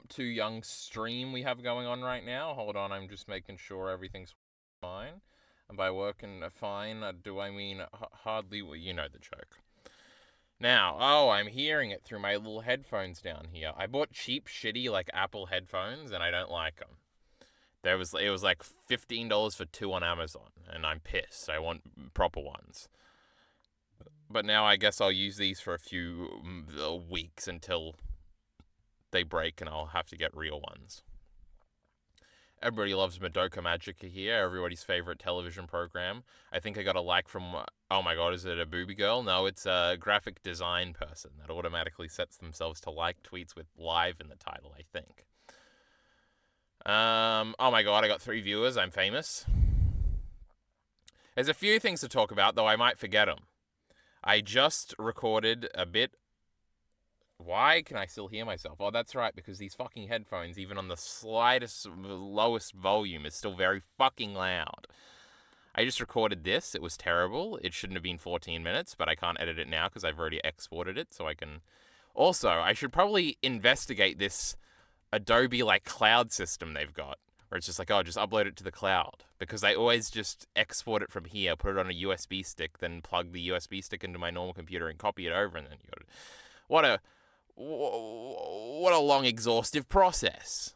impromptu young stream we have going on right now. Hold on, I'm just making sure everything's fine. And by working fine, do I mean hardly? Well, you know the joke. Now, I'm hearing it through my little headphones down here. I bought cheap, shitty, like, Apple headphones, and I don't like them. It was like $15 for two on Amazon, and I'm pissed. I want proper ones. But now I guess I'll use these for a few weeks until they break, and I'll have to get real ones. Everybody loves Madoka Magica here, everybody's favorite television program. I think I got a like from, oh my god, is it a booby girl? No, it's a graphic design person that automatically sets themselves to like tweets with live in the title, I think. Oh my god, I got 3 viewers, I'm famous. There's a few things to talk about, though I might forget them. I just recorded a bit. Why can I still hear myself? Oh, that's right, because these fucking headphones, even on the slightest, lowest volume, is still very fucking loud. I just recorded this. It was terrible. It shouldn't have been 14 minutes, but I can't edit it now because I've already exported it, so I can... Also, I should probably investigate this Adobe, like, cloud system they've got, where it's just like, oh, just upload it to the cloud, because I always just export it from here, put it on a USB stick, then plug the USB stick into my normal computer and copy it over, and then you got it. What a long, exhaustive process.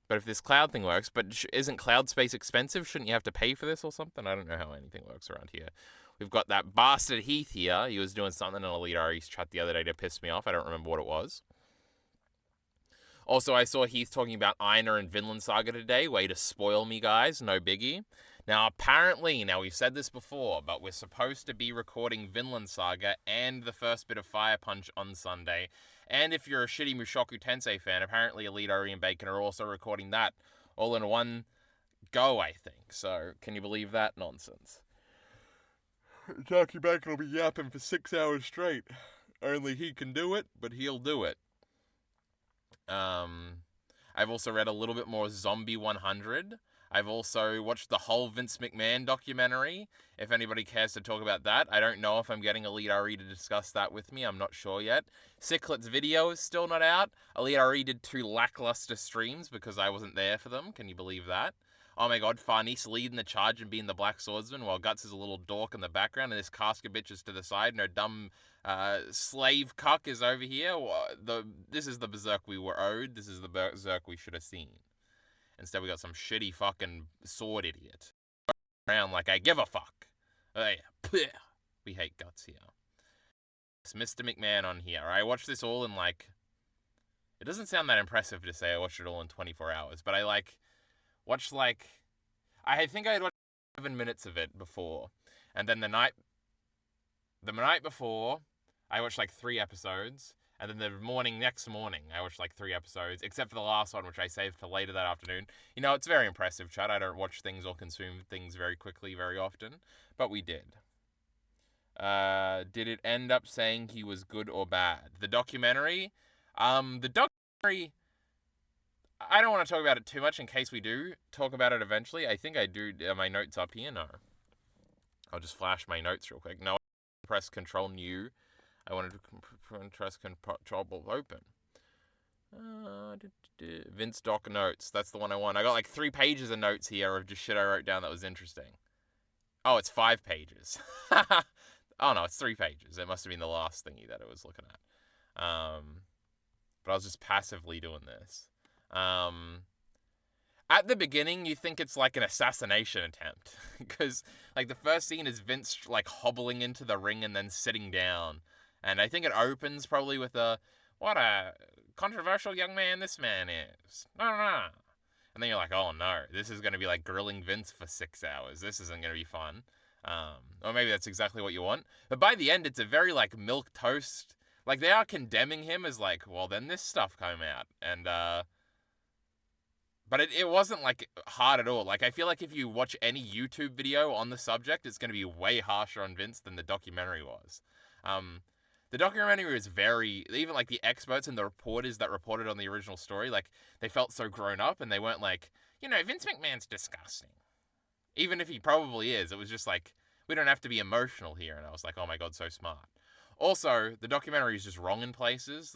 But if this cloud thing works, but isn't cloud space expensive? Shouldn't you have to pay for this or something? I don't know how anything works around here. We've got that bastard Heath here. He was doing something in Elite Ari's chat the other day to piss me off. I don't remember what it was. Also, I saw Heath talking about Aina and Vinland Saga today. Way to spoil me, guys. No biggie. Now, apparently, we've said this before, but we're supposed to be recording Vinland Saga and the first bit of Fire Punch on Sunday. And if you're a shitty Mushoku Tensei fan, apparently Elite Ari and Bacon are also recording that all in one go, I think. So, can you believe that nonsense? Jackie Bacon will be yapping for 6 hours straight. Only he can do it, but he'll do it. I've also read a little bit more Zombie 100. I've also watched the whole Vince McMahon documentary, if anybody cares to talk about that. I don't know if I'm getting Elite Ari to discuss that with me. I'm not sure yet. Ciclet's video is still not out. Elite Ari did 2 lackluster streams because I wasn't there for them. Can you believe that? Oh my god, Farnese leading the charge and being the Black Swordsman while Guts is a little dork in the background and this casket bitch is to the side. No dumb slave cuck is over here. This is the berserk we were owed. This is the berserk we should have seen. Instead, we got some shitty fucking sword idiot around like I give a fuck. We hate Guts here. It's Mr. McMahon on here. I watched this all in like... It doesn't sound that impressive to say I watched it all in 24 hours, but I watched I think I had watched 7 minutes of it before. And then the night before, I watched 3 episodes. And then next morning, I watched 3 episodes, except for the last one, which I saved for later that afternoon. It's very impressive, Chad. I don't watch things or consume things very quickly very often, but we did. Did it end up saying he was good or bad? The documentary? I don't want to talk about it too much in case we do talk about it eventually. I think I do. Are my notes up here? No. I'll just flash my notes real quick. No, press Control New. I wanted to press Control Open. Vince Doc Notes. That's the one I want. I got 3 pages of notes here of just shit I wrote down that was interesting. Oh, it's 5 pages. Oh no, it's 3 pages. It must have been the last thingy that I was looking at. But I was just passively doing this. At the beginning, you think it's an assassination attempt. Because, the first scene is Vince, hobbling into the ring and then sitting down. And I think it opens probably with what a controversial young man this man is. And then you're like, oh no, this is going to be grilling Vince for 6 hours. This isn't going to be fun. Or maybe that's exactly what you want. But by the end, it's a very, milquetoast. They are condemning him as, well, then this stuff came out. And, but it wasn't, hard at all. I feel if you watch any YouTube video on the subject, it's going to be way harsher on Vince than the documentary was. The documentary was very... Even, the experts and the reporters that reported on the original story, they felt so grown up, and they weren't Vince McMahon's disgusting. Even if he probably is, it was just we don't have to be emotional here, and I was oh my god, so smart. Also, the documentary is just wrong in places.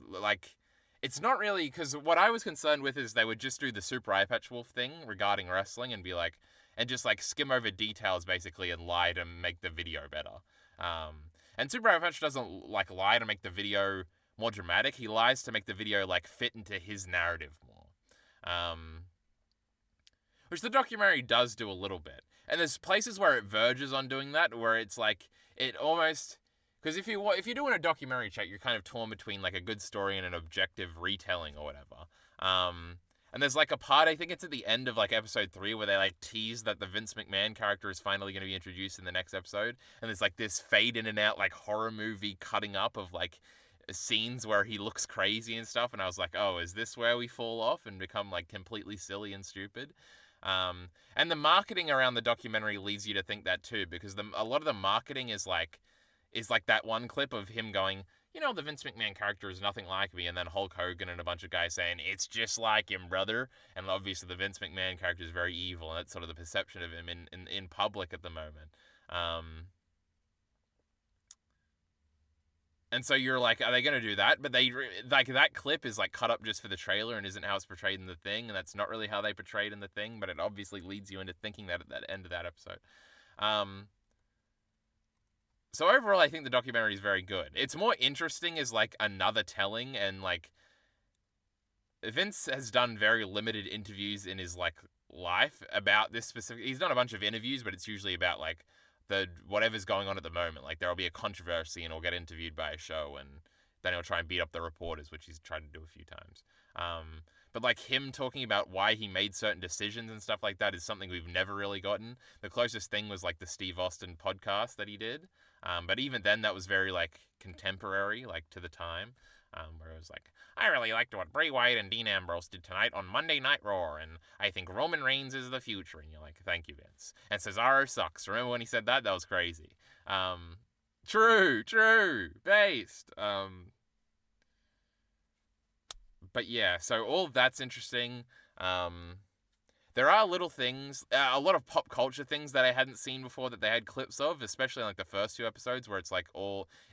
It's not really, because what I was concerned with is they would just do the Super Eye Patch Wolf thing regarding wrestling and be like, and just like skim over details basically and lie to make the video better. And Super Eye Patch doesn't like lie to make the video more dramatic. He lies to make the video like fit into his narrative more. Which the documentary does do a little bit. And there's places where it verges on doing that, where it's like, it almost... Because if you're doing a documentary, chat, you're kind of torn between like a good story and an objective retelling or whatever. And there's like a part, I think it's at the end of like episode 3, where they like tease that the Vince McMahon character is finally going to be introduced in the next episode. And there's like this fade in and out like horror movie cutting up of like scenes where he looks crazy and stuff. And I was like, oh, is this where we fall off and become like completely silly and stupid? And the marketing around the documentary leads you to think that too, because a lot of the marketing is like that one clip of him going, the Vince McMahon character is nothing like me, and then Hulk Hogan and a bunch of guys saying, it's just like him, brother. And obviously the Vince McMahon character is very evil, and that's sort of the perception of him in public at the moment. And so you're like, are they going to do that? But they, like, that clip is like cut up just for the trailer and isn't how it's portrayed in the thing, and that's not really how they portrayed in the thing, but it obviously leads you into thinking that at that end of that episode. So overall, I think the documentary is very good. It's more interesting as like another telling, and like Vince has done very limited interviews in his like life about this specific. He's done a bunch of interviews, but it's usually about like the whatever's going on at the moment. Like there'll be a controversy, and he'll get interviewed by a show, and then he'll try and beat up the reporters, which he's tried to do a few times. But like him talking about why he made certain decisions and stuff like that is something we've never really gotten. The closest thing was like the Steve Austin podcast that he did. But even then, that was very like contemporary, like to the time, where it was like, I really liked what Bray Wyatt and Dean Ambrose did tonight on Monday Night Raw, and I think Roman Reigns is the future. And you're like, thank you, Vince. And Cesaro sucks. Remember when he said that? That was crazy. True, based. But yeah, so all of that's interesting. There are little things, a lot of pop culture things that I hadn't seen before that they had clips of, especially in like the first 2 episodes, where it's like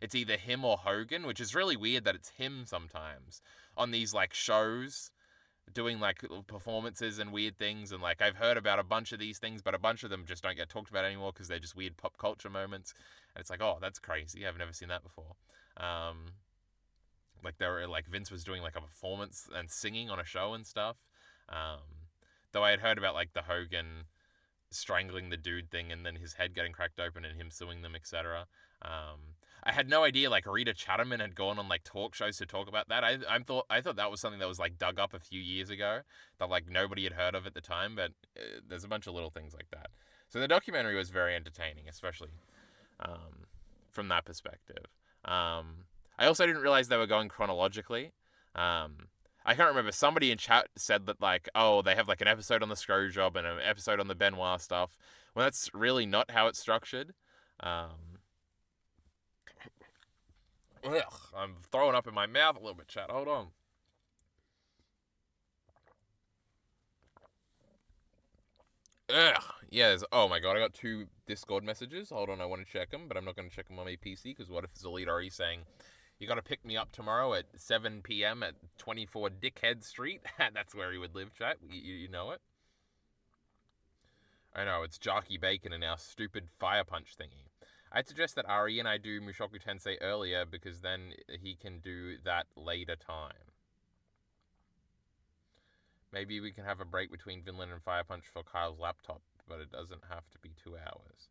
it's either him or Hogan, which is really weird that it's him sometimes on these like shows doing like performances and weird things. And like I've heard about a bunch of these things, but a bunch of them just don't get talked about anymore because they're just weird pop culture moments. And it's like, oh, that's crazy. I've never seen that before. Like there were like Vince was doing like a performance and singing on a show and stuff. Though I had heard about like the Hogan strangling the dude thing and then his head getting cracked open and him suing them, etc. I had no idea like Rita Chatterman had gone on like talk shows to talk about that. I thought that was something that was like dug up a few years ago that like nobody had heard of at the time, but there's a bunch of little things like that. So the documentary was very entertaining, especially from that perspective. I also didn't realize they were going chronologically. I can't remember. Somebody in chat said that, like, oh, they have, like, an episode on the Screwjob and an episode on the Benoit stuff. Well, that's really not how it's structured. I'm throwing up in my mouth a little bit, chat. Hold on. Yeah, oh my god, I got 2 Discord messages. Hold on, I want to check them, but I'm not going to check them on my PC, because what if it's Elite RE saying, you got to pick me up tomorrow at 7 p.m. at 24 Dickhead Street. That's where he would live, chat. You know it. I know, it's Jockey Bacon and our stupid Fire Punch thingy. I'd suggest that Ari and I do Mushoku Tensei earlier, because then he can do that later time. Maybe we can have a break between Vinland and Fire Punch for Kyle's laptop, but it doesn't have to be 2 hours.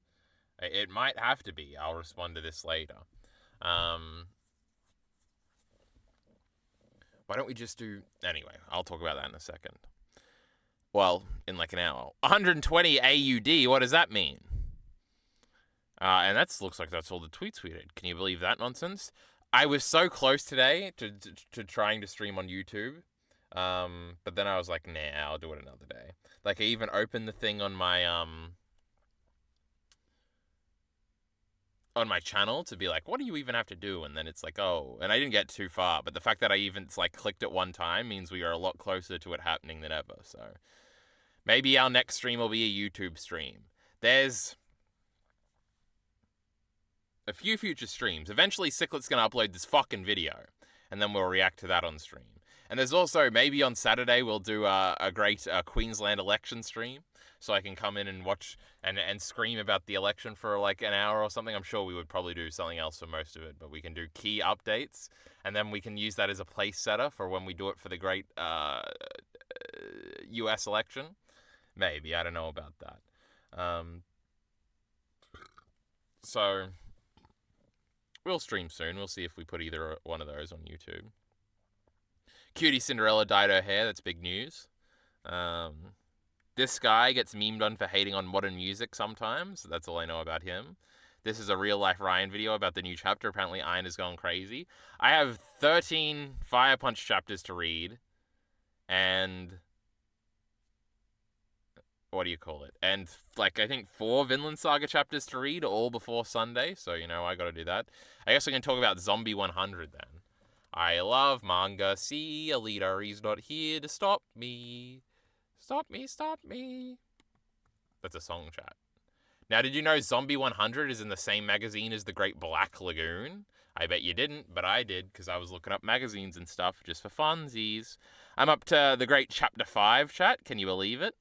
It might have to be. I'll respond to this later. Why don't we just do... Anyway, I'll talk about that in a second. Well, in like an hour. 120 AUD, what does that mean? And that looks like that's all the tweets we did. Can you believe that nonsense? I was so close today to trying to stream on YouTube. But then I was like, nah, I'll do it another day. Like, I even opened the thing on my channel to be like, what do you even have to do? And then it's like, oh, and I didn't get too far, but the fact that I even like clicked it one time means we are a lot closer to it happening than ever. So maybe our next stream will be a YouTube stream. There's a few future streams. Eventually Cyclet's going to upload this fucking video, and then we'll react to that on stream. And there's also, maybe on Saturday, we'll do a great Queensland election stream. So I can come in and watch and scream about the election for like an hour or something. I'm sure we would probably do something else for most of it, but we can do key updates. And then we can use that as a place setter for when we do it for the great US election. Maybe. I don't know about that. So we'll stream soon. We'll see if we put either one of those on YouTube. Cutie Cinderella dyed her hair. That's big news. This guy gets memed on for hating on modern music sometimes. That's all I know about him. This is a real-life Ryan video about the new chapter. Apparently, Iron is going crazy. I have 13 Fire Punch chapters to read. And... what do you call it? And, like, I think 4 Vinland Saga chapters to read, all before Sunday. So, you know, I gotta do that. I guess we can talk about Zombie 100 then. I love manga. See, Alita, he's not here to stop me. Stop me, stop me. That's a song, chat. Now, did you know Zombie 100 is in the same magazine as The Great Black Lagoon? I bet you didn't, but I did, because I was looking up magazines and stuff just for funsies. I'm up to The Great Chapter 5, chat. Can you believe it?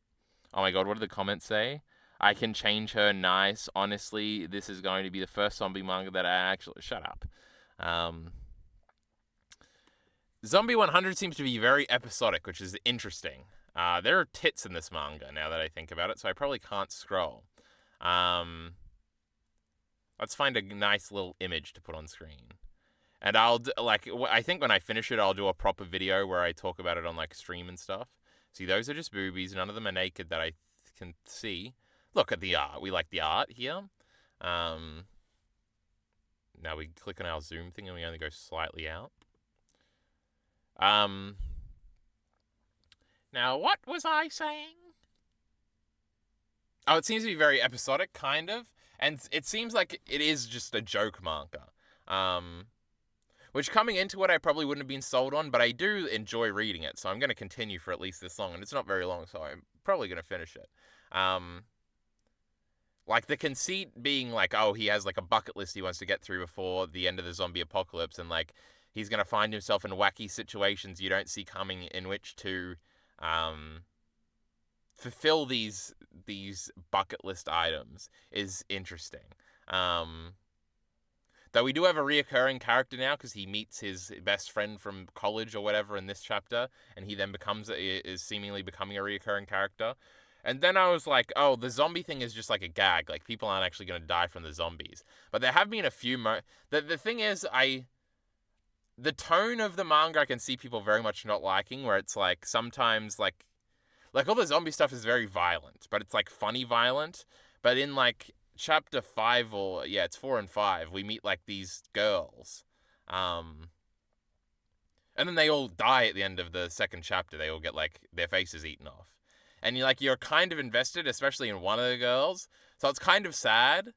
Oh my god, what did the comments say? I can change her nice. Honestly, this is going to be the first zombie manga that I actually... Shut up. Zombie 100 seems to be very episodic, which is interesting. There are tits in this manga, now that I think about it, so I probably can't scroll. Let's find a nice little image to put on screen. And I think when I finish it, I'll do a proper video where I talk about it on, like, stream and stuff. See, those are just boobies. None of them are naked that I can see. Look at the art. We like the art here. Now we click on our zoom thing and we only go slightly out. Now, what was I saying? Oh, it seems to be very episodic, kind of. And it seems like it is just a joke manga. Which, coming into it, I probably wouldn't have been sold on, but I do enjoy reading it, so I'm going to continue for at least this long. And it's not very long, so I'm probably going to finish it. Like, the conceit being like, oh, he has, like, a bucket list he wants to get through before the end of the zombie apocalypse, and, like, he's going to find himself in wacky situations you don't see coming in which to fulfill these bucket list items is interesting. Though we do have a reoccurring character now because he meets his best friend from college or whatever in this chapter, and he then is seemingly becoming a reoccurring character. And then I was like, oh, the zombie thing is just like a gag. Like, people aren't actually going to die from the zombies. But there have been a few the thing is, the tone of the manga I can see people very much not liking, where it's like sometimes like all the zombie stuff is very violent, but it's like funny violent. But in like chapter 5 it's 4 and 5, we meet like these girls. And then they all die at the end of the second chapter. They all get like their faces eaten off. And you're kind of invested, especially in one of the girls. So it's kind of sad.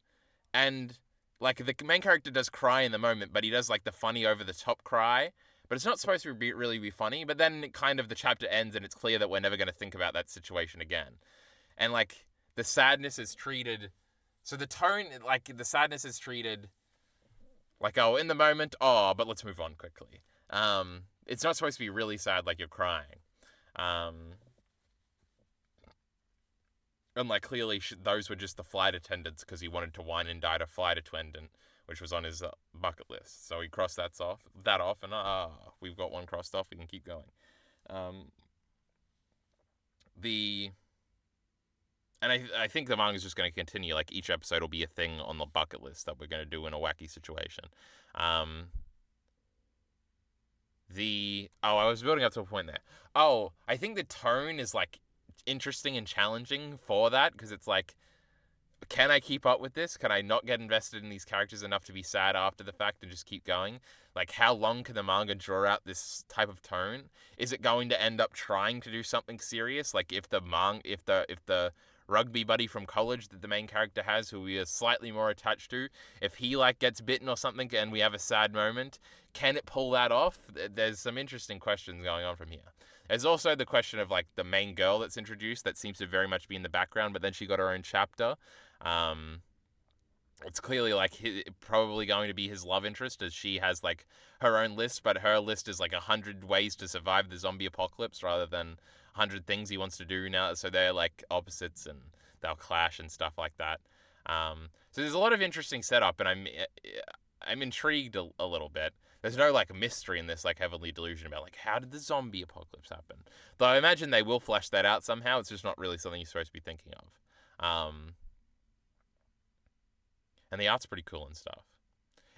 And like the main character does cry in the moment, but he does like the funny over the top cry. But it's not supposed to really be funny. But then kind of the chapter ends and it's clear that we're never going to think about that situation again. And like the sadness is treated... So the tone, like the sadness is treated like, oh, in the moment, oh, but let's move on quickly. It's not supposed to be really sad like you're crying. And like clearly those were just the flight attendants because he wanted to wine and dine a flight attendant, which was on his bucket list. So he crossed that off, and we've got one crossed off. We can keep going. And I think the manga is just going to continue. Like, each episode will be a thing on the bucket list that we're going to do in a wacky situation. I was building up to a point there. Oh, I think the tone is, like, interesting and challenging for that, because it's like, can I keep up with this? Can I not get invested in these characters enough to be sad after the fact and just keep going? Like, how long can the manga draw out this type of tone? Is it going to end up trying to do something serious? Like, if the rugby buddy from college that the main character has, who we are slightly more attached to, if he like gets bitten or something and we have a sad moment, can it pull that off? There's some interesting questions going on from here. There's also the question of like the main girl that's introduced that seems to very much be in the background, but then she got her own chapter. it's clearly like probably going to be his love interest, as she has like her own list, but her list is like 100 ways to survive the zombie apocalypse rather than 100 things he wants to do now. So they're like opposites and they'll clash and stuff like that. So there's a lot of interesting setup, and I'm intrigued a little bit. There's no like mystery in this like Heavenly Delusion about like how did the zombie apocalypse happen. Though I imagine they will flesh that out somehow. It's just not really something you're supposed to be thinking of. And the art's pretty cool and stuff.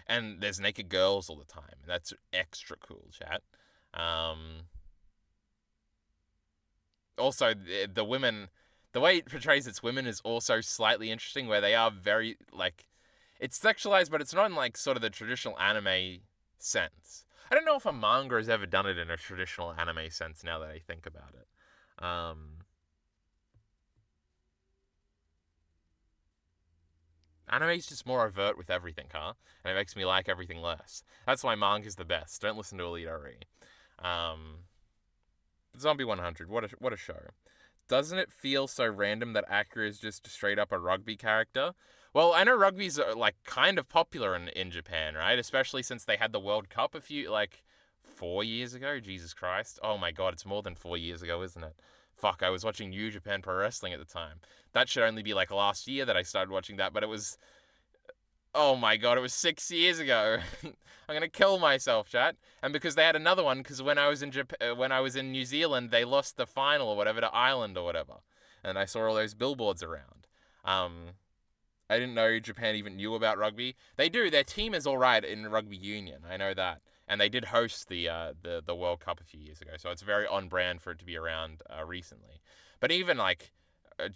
And there's naked girls all the time, and that's extra cool, chat. Also, the women, the way it portrays its women is also slightly interesting, where they are very like, it's sexualized, but it's not in like sort of the traditional anime sense. I don't know if a manga has ever done it in a traditional anime sense. Now that I think about it, anime's just more overt with everything, huh? And it makes me like everything less. That's why manga's the best. Don't listen to Alita Re. Zombie 100, what a show. Doesn't it feel so random that Akira is just straight up a rugby character? Well, I know rugby's like kind of popular in Japan, right? Especially since they had the World Cup a few like 4 years ago. Jesus Christ! Oh my God, it's more than 4 years ago, isn't it? Fuck, I was watching New Japan Pro Wrestling at the time. That should only be like last year that I started watching that, but it was, oh my God, it was 6 years ago. I'm gonna kill myself, chat. And because they had another one, because when I was in when I was in New Zealand, they lost the final or whatever to Ireland or whatever, and I saw all those billboards around. I didn't know Japan even knew about rugby. They do. Their team is all right in rugby union. I know that, and they did host the World Cup a few years ago, so it's very on brand for it to be around recently. But even like,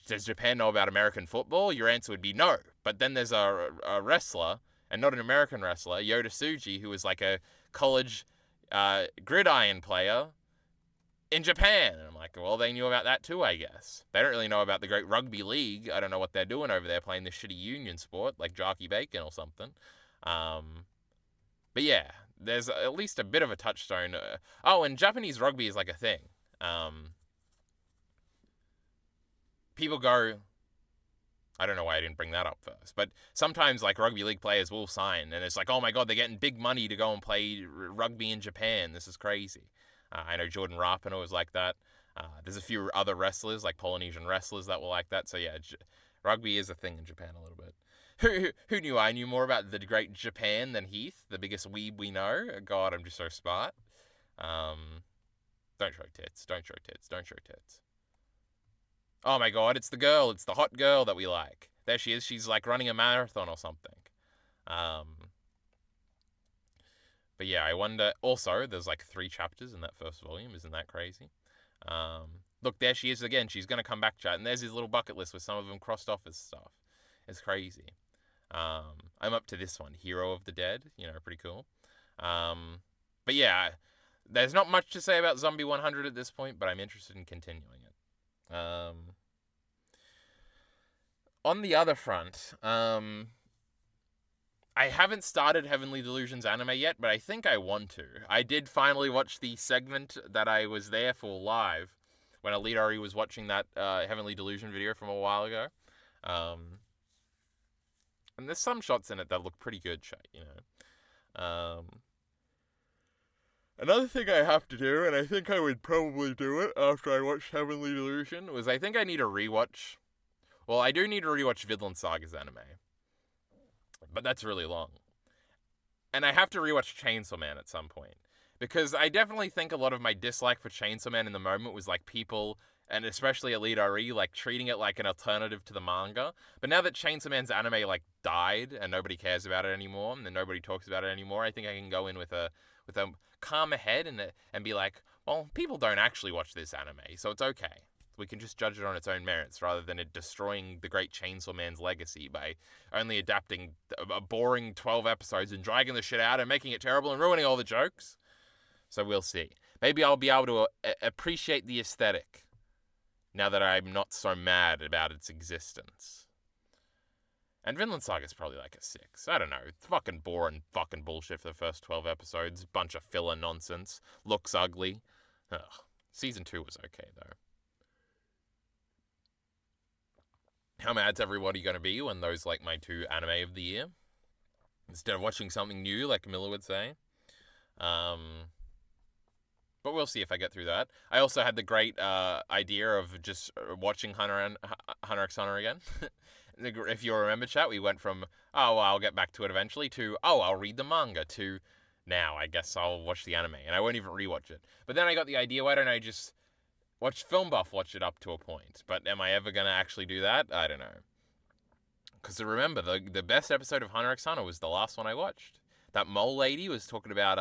does Japan know about American football? Your answer would be no. But then there's a wrestler, and not an American wrestler, Yota Tsuji, who was like a college gridiron player in Japan. And I'm like, well, they knew about that too, I guess. They don't really know about the great rugby league. I don't know what they're doing over there playing this shitty union sport like jockey bacon or something. But yeah, there's at least a bit of a touchstone. Oh, and Japanese rugby is like a thing. People go, I don't know why I didn't bring that up first, but sometimes like rugby league players will sign, and it's like, oh my God, they're getting big money to go and play rugby in Japan. This is crazy. I know Jordan Rapinoe was like that. There's a few other wrestlers, like Polynesian wrestlers, that were like that. So yeah, rugby is a thing in Japan a little bit. Who knew I knew more about the great Japan than Heath, the biggest weeb we know? God, I'm just so smart. Don't show tits. Don't show tits. Don't show tits. Oh my God, it's the girl. It's the hot girl that we like. There she is. She's like running a marathon or something. But yeah, I wonder. Also, there's like 3 chapters in that first volume. Isn't that crazy? Look, there she is again. She's gonna come back, chat. And there's his little bucket list with some of them crossed off as stuff. It's crazy. I'm up to this one, Hero of the Dead. You know, pretty cool. But yeah, there's not much to say about Zombie 100 at this point, but I'm interested in continuing it. On the other front, I haven't started Heavenly Delusions anime yet, but I think I want to. I did finally watch the segment that I was there for live when Alita was watching that Heavenly Delusion video from a while ago. And there's some shots in it that look pretty good, you know. Another thing I have to do, and I think I would probably do it after I watched Heavenly Delusion, was I think I need to rewatch. Well, I do need to rewatch Vinland Saga's anime, but that's really long. And I have to rewatch Chainsaw Man at some point, because I definitely think a lot of my dislike for Chainsaw Man in the moment was like people, and especially Alita Re, like treating it like an alternative to the manga. But now that Chainsaw Man's anime like died and nobody cares about it anymore, and nobody talks about it anymore, I think I can go in with a calmer head and be like, well, people don't actually watch this anime, so it's okay. We can just judge it on its own merits rather than it destroying the great Chainsaw Man's legacy by only adapting a boring 12 episodes and dragging the shit out and making it terrible and ruining all the jokes. So we'll see. Maybe I'll be able to appreciate the aesthetic now that I'm not so mad about its existence. And Vinland Saga's probably like a 6. I don't know. It's fucking boring fucking bullshit for the first 12 episodes. Bunch of filler nonsense. Looks ugly. Ugh. Season 2 was okay, though. how mad's everybody going to be when those like my 2 anime of the year? Instead of watching something new, like Camilla would say. But we'll see if I get through that. I also had the great idea of just watching Hunter x Hunter again. If you remember, chat, we went from, oh, well, I'll get back to it eventually, to, oh, I'll read the manga, to, now I guess I'll watch the anime. And I won't even rewatch it. But then I got the idea, why don't I just watch Film Buff watch it up to a point? But am I ever going to actually do that? I don't know. Because remember, the best episode of Hunter x Hunter was the last one I watched. That mole lady was talking about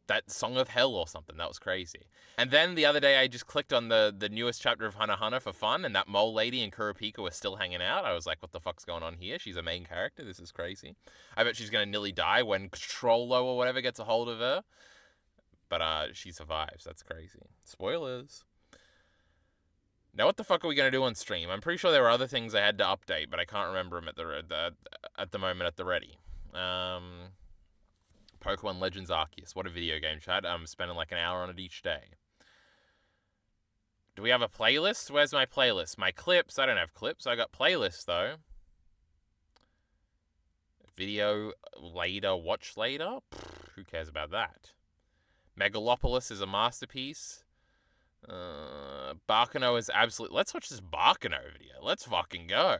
that Song of Hell or something. That was crazy. And then the other day I just clicked on the newest chapter of Hunter x Hunter for fun, and that mole lady and Kurapika were still hanging out. I was like, what the fuck's going on here? She's a main character. This is crazy. I bet she's going to nearly die when Trollo or whatever gets a hold of her. But she survives. That's crazy. Spoilers. Now, what the fuck are we going to do on stream? I'm pretty sure there were other things I had to update, but I can't remember them at the moment at the ready. Pokemon Legends Arceus. What a video game, Chad. I'm spending like an hour on it each day. Do we have a playlist? Where's my playlist? My clips? I don't have clips. I got playlists, though. Video later, watch later? Pfft, who cares about that? Megalopolis is a masterpiece. Bakano is absolute. Let's watch this Bakano video. Let's fucking go.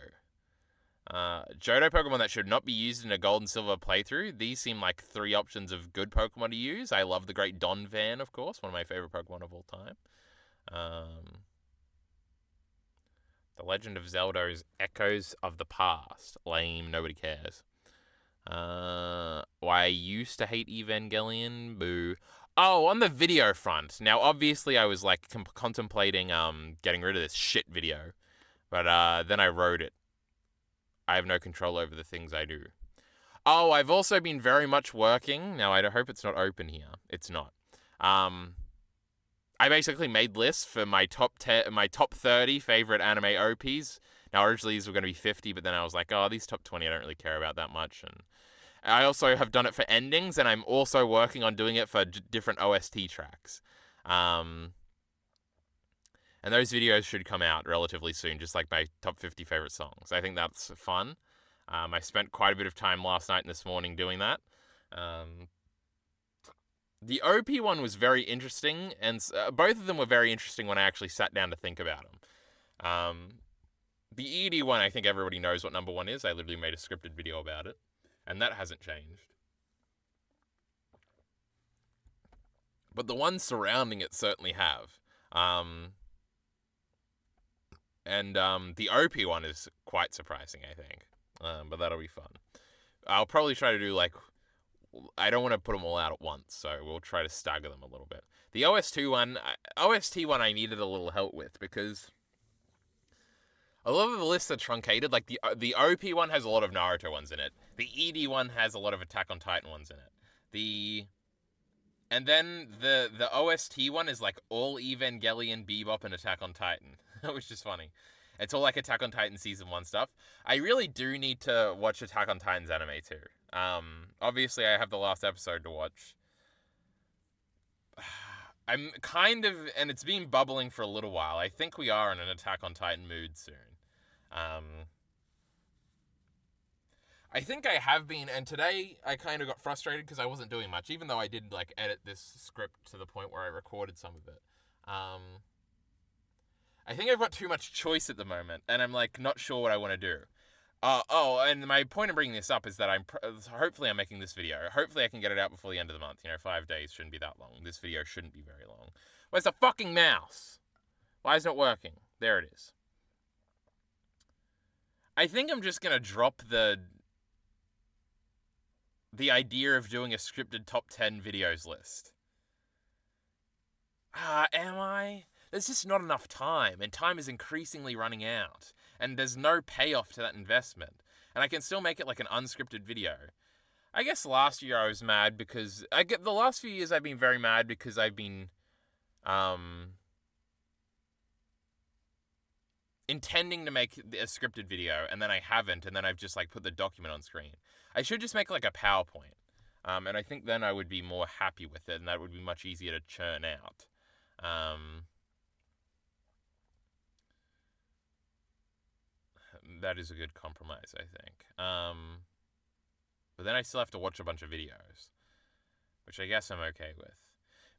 Johto Pokemon that should not be used in a Gold and Silver playthrough. These seem like 3 options of good Pokemon to use. I love the great Donphan, of course, one of my favorite Pokemon of all time. The Legend of Zelda's Echoes of the Past. Lame, nobody cares. Why I used to hate Evangelion. Boo. Oh, on the video front. Now, obviously, I was like contemplating getting rid of this shit video, but then I wrote it. I have no control over the things I do. Oh, I've also been very much working. Now, I hope it's not open here. It's not. I basically made lists for my top 30 favorite anime OPs. Now, originally these were going to be 50, but then I was like, oh, these top 20 I don't really care about that much. And I also have done it for endings, and I'm also working on doing it for different OST tracks. And those videos should come out relatively soon, just like my top 50 favorite songs. I think that's fun. I spent quite a bit of time last night and this morning doing that. The OP one was very interesting, and both of them were very interesting when I actually sat down to think about them. The ED one, I think everybody knows what number 1 is. I literally made a scripted video about it, and that hasn't changed. But the ones surrounding it certainly have. And the OP one is quite surprising, I think. But that'll be fun. I'll probably try to do, like, I don't want to put them all out at once, so we'll try to stagger them a little bit. The OST one I needed a little help with, because a lot of the lists are truncated. Like, the OP one has a lot of Naruto ones in it. The ED one has a lot of Attack on Titan ones in it. And then the OST one is like all Evangelion, Bebop, and Attack on Titan, which is funny. It's all like Attack on Titan Season 1 stuff. I really do need to watch Attack on Titan's anime too. Obviously I have the last episode to watch. I'm kind of, and it's been bubbling for a little while. I think we are in an Attack on Titan mood soon. I think I have been, and today I kind of got frustrated because I wasn't doing much, even though I did like edit this script to the point where I recorded some of it. I think I've got too much choice at the moment, and I'm like not sure what I want to do. And my point of bringing this up is that hopefully I'm making this video. Hopefully I can get it out before the end of the month. 5 days shouldn't be that long. This video shouldn't be very long. Where's the fucking mouse? Why is it not working? There it is. I think I'm just gonna drop the idea of doing a scripted top 10 videos list. Am I? There's just not enough time, and time is increasingly running out, and there's no payoff to that investment, and I can still make it like an unscripted video. I guess last year I was mad because the last few years I've been very mad because I've been intending to make a scripted video, and then I haven't, and then I've just like put the document on screen. I should just make like a PowerPoint, and I think then I would be more happy with it, and that would be much easier to churn out. That is a good compromise, I think. But then I still have to watch a bunch of videos, which I guess I'm okay with.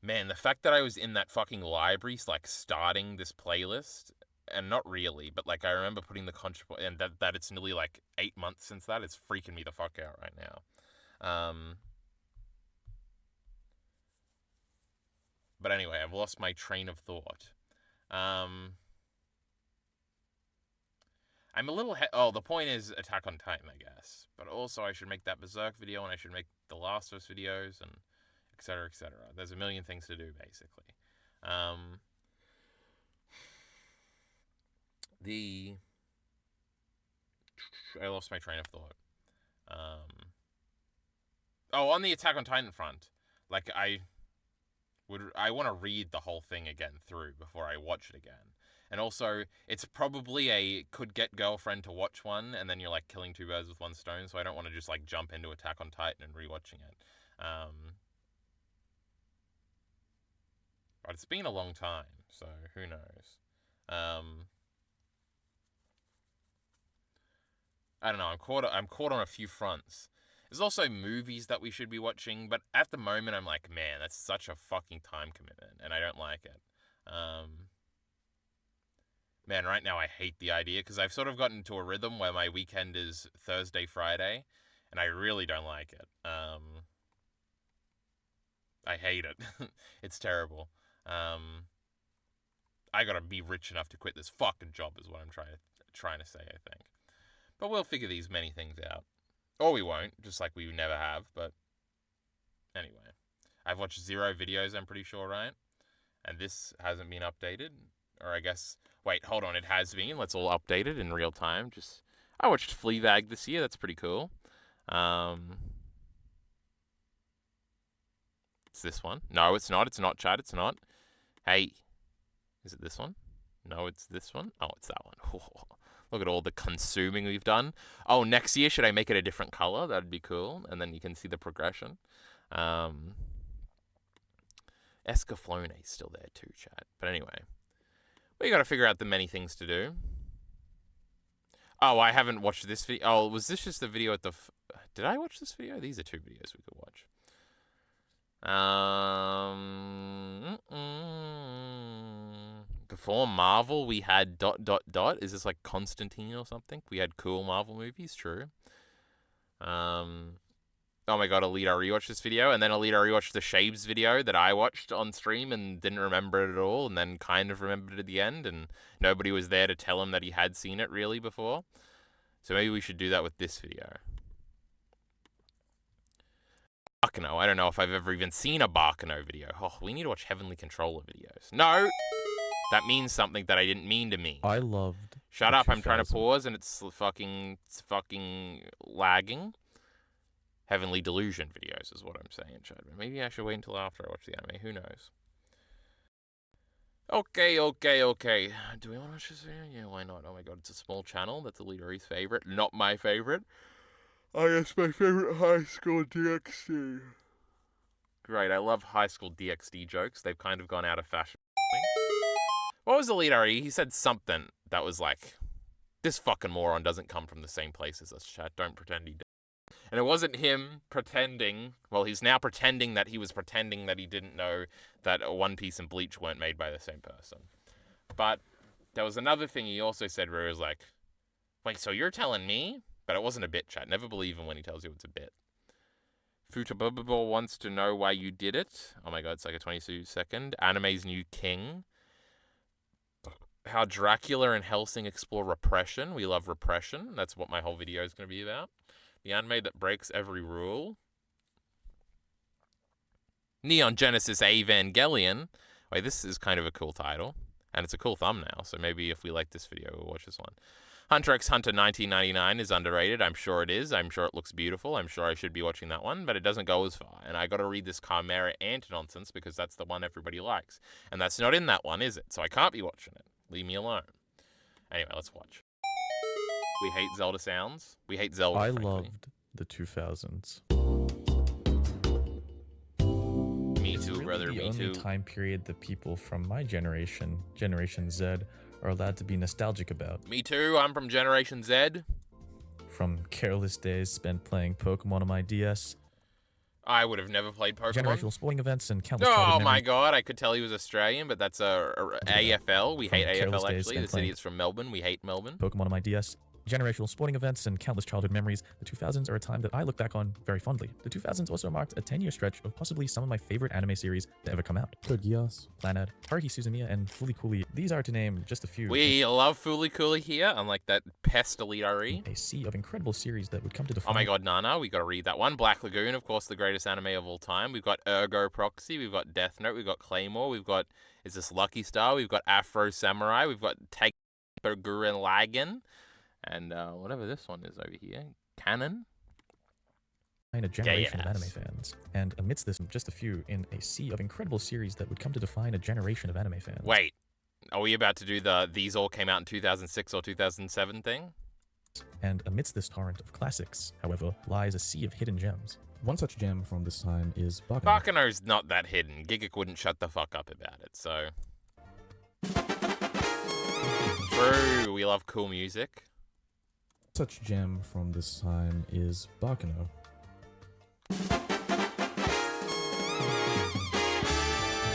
Man, the fact that I was in that fucking library, like, starting this playlist, and not really, but, like, I remember putting the and that it's nearly, like, 8 months since that, it's freaking me the fuck out right now. But anyway, I've lost my train of thought. I'm a little... the point is Attack on Titan, I guess. But also, I should make that Berserk video, and I should make the Last of Us videos, and etc., etc. There's a million things to do, basically. I lost my train of thought. On the Attack on Titan front, like, I want to read the whole thing again through before I watch it again. And also, it's probably a could get girlfriend to watch one, and then you're, like, killing two birds with one stone, so I don't want to just, like, jump into Attack on Titan and rewatching it. But it's been a long time, so who knows. I don't know, I'm caught on a few fronts. There's also movies that we should be watching, but at the moment I'm like, man, that's such a fucking time commitment, and I don't like it. Man, right now I hate the idea, because I've sort of gotten into a rhythm where my weekend is Thursday, Friday, and I really don't like it. I hate it. It's terrible. I gotta be rich enough to quit this fucking job is what I'm trying to say, I think. But we'll figure these many things out. Or we won't, just like we never have, but anyway. I've watched 0 videos, I'm pretty sure, right? And this hasn't been updated. Or I guess... Wait, hold on, it has been. Let's all update it in real time. I watched Fleabag this year, that's pretty cool. It's this one. No, it's not. It's not, Chad. It's not. Hey. Is it this one? No, it's this one. Oh, it's that one. Look at all the consuming we've done. Oh, next year, should I make it a different color? That'd be cool. And then you can see the progression. Escaflowne is still there too, Chad. But anyway. We got to figure out the many things to do. Oh, I haven't watched this video. Oh, was this just the video at the... Did I watch this video? These are 2 videos we could watch. Before Marvel, we had ... Is this like Constantine or something? We had cool Marvel movies, true. Oh my god, Alita rewatched this video, and then Alita rewatched the Shaves video that I watched on stream and didn't remember it at all, and then kind of remembered it at the end, and nobody was there to tell him that he had seen it really before. So maybe we should do that with this video. Bakano. I don't know if I've ever even seen a Bakano video. Oh, we need to watch Heavenly Controller videos. No! That means something that I didn't mean to mean. I loved... Shut up, I'm trying to pause and it's fucking lagging. Heavenly Delusion videos is what I'm saying, Chad. Maybe I should wait until after I watch the anime. Who knows? Okay. Do we want to watch this video? Yeah, why not? Oh my god, it's a small channel. That's Alita's favorite. Not my favorite. I guess my favorite High School DxD. Great, I love High School DxD jokes. They've kind of gone out of fashion. What was Alita? He said something that was like, this fucking moron doesn't come from the same place as us, Chad. Don't pretend he did. And it wasn't him pretending. Well, he's now pretending that he was pretending that he didn't know that One Piece and Bleach weren't made by the same person. But there was another thing he also said where he was like, wait, so you're telling me? But it wasn't a bit, Chat. Never believe him when he tells you it's a bit. Futabubble wants to know why you did it. Oh my god, it's like a 22-second. Anime's new king. How Dracula and Hellsing explore repression. We love repression. That's what my whole video is going to be about. The anime that breaks every rule. Neon Genesis Evangelion. Wait, this is kind of a cool title. And it's a cool thumbnail, so maybe if we like this video, we'll watch this one. Hunter x Hunter 1999 is underrated. I'm sure it is. I'm sure it looks beautiful. I'm sure I should be watching that one, but it doesn't go as far. And I got to read this Chimera Ant nonsense because that's the one everybody likes. And that's not in that one, is it? So I can't be watching it. Leave me alone. Anyway, let's watch. We hate Zelda sounds. We hate Zelda, I frankly. loved the 2000s. Me It's too, really brother. the Me only too. time period that people from my generation, Generation Z, are allowed to be nostalgic about. Me too, I'm from Generation Z. From careless days spent playing Pokemon on my DS, I would have never played Pokemon. generational sporting events, and countless Oh childhood my memories. god, I could tell he was Australian, but that's AFL. We From hate careless AFL days actually. spent The city playing is from Melbourne. We hate Melbourne. Pokemon on my DS, generational sporting events, and countless childhood memories. The 2000s are a time that I look back on very fondly. The 2000s also marked a 10-year stretch of possibly some of my favorite anime series to ever come out. Code Geass. Clannad, Haruhi Suzumiya, and Fooly Cooly. These are to name just a few. We love Fooly Cooly here, unlike that pest Elite RE. A sea of incredible series that would come to define. Oh my god, Nana, we gotta read that one. Black Lagoon, of course, the greatest anime of all time. We've got Ergo Proxy, we've got Death Note, we've got Claymore, we've got Is This Lucky Star, we've got Afro Samurai, we've got Take Gurren Lagann, and whatever this one is over here, Canon. A generation of Gay-ass. anime fans. And amidst this, just a few in a sea of incredible series that would come to define a generation of anime fans. Wait, are we about to do the These All Came Out in 2006 or 2007 thing? And amidst this torrent of classics, however, lies a sea of hidden gems. One such gem from this time is Bakuno. Bakuno's not that hidden. Gigguk wouldn't shut the fuck up about it, so... True, we love cool music. Such gem from this time is Bakuno.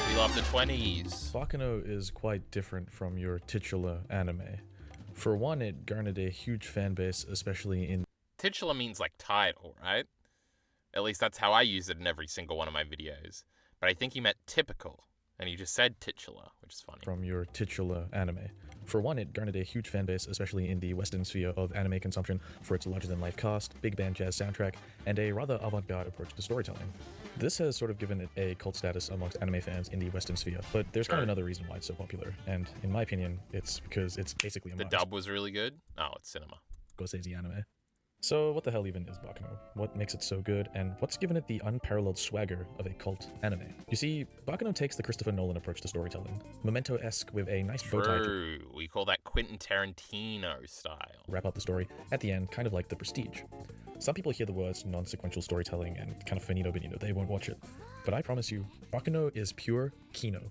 We love the 20s. Bakuno is quite different from your titular anime. For one, it garnered a huge fan base, especially in Titular means like title, right? At least that's how I use it in every single one of my videos. But I think he meant typical, and he just said titular, which is funny. from your titular anime. For one, it garnered a huge fan base, especially in the Western sphere of anime consumption, for its larger-than-life cast, big band jazz soundtrack, and a rather avant-garde approach to storytelling. This has sort of given it a cult status amongst anime fans in the Western sphere, but there's kind of Sure. another reason why it's so popular, and in my opinion, it's because it's basically a The dub was really good. Oh, it's cinema. Scorsese anime. So what the hell even is Bakuno? What makes it so good, and what's given it the unparalleled swagger of a cult anime? You see, Bakuno takes the Christopher Nolan approach to storytelling, Memento-esque with a nice bow tie to True. We call that Quentin Tarantino style. wrap up the story at the end, kind of like The Prestige. Some people hear the words non-sequential storytelling and kind of finito benito, they won't watch it. But I promise you, Bakuno is pure Kino.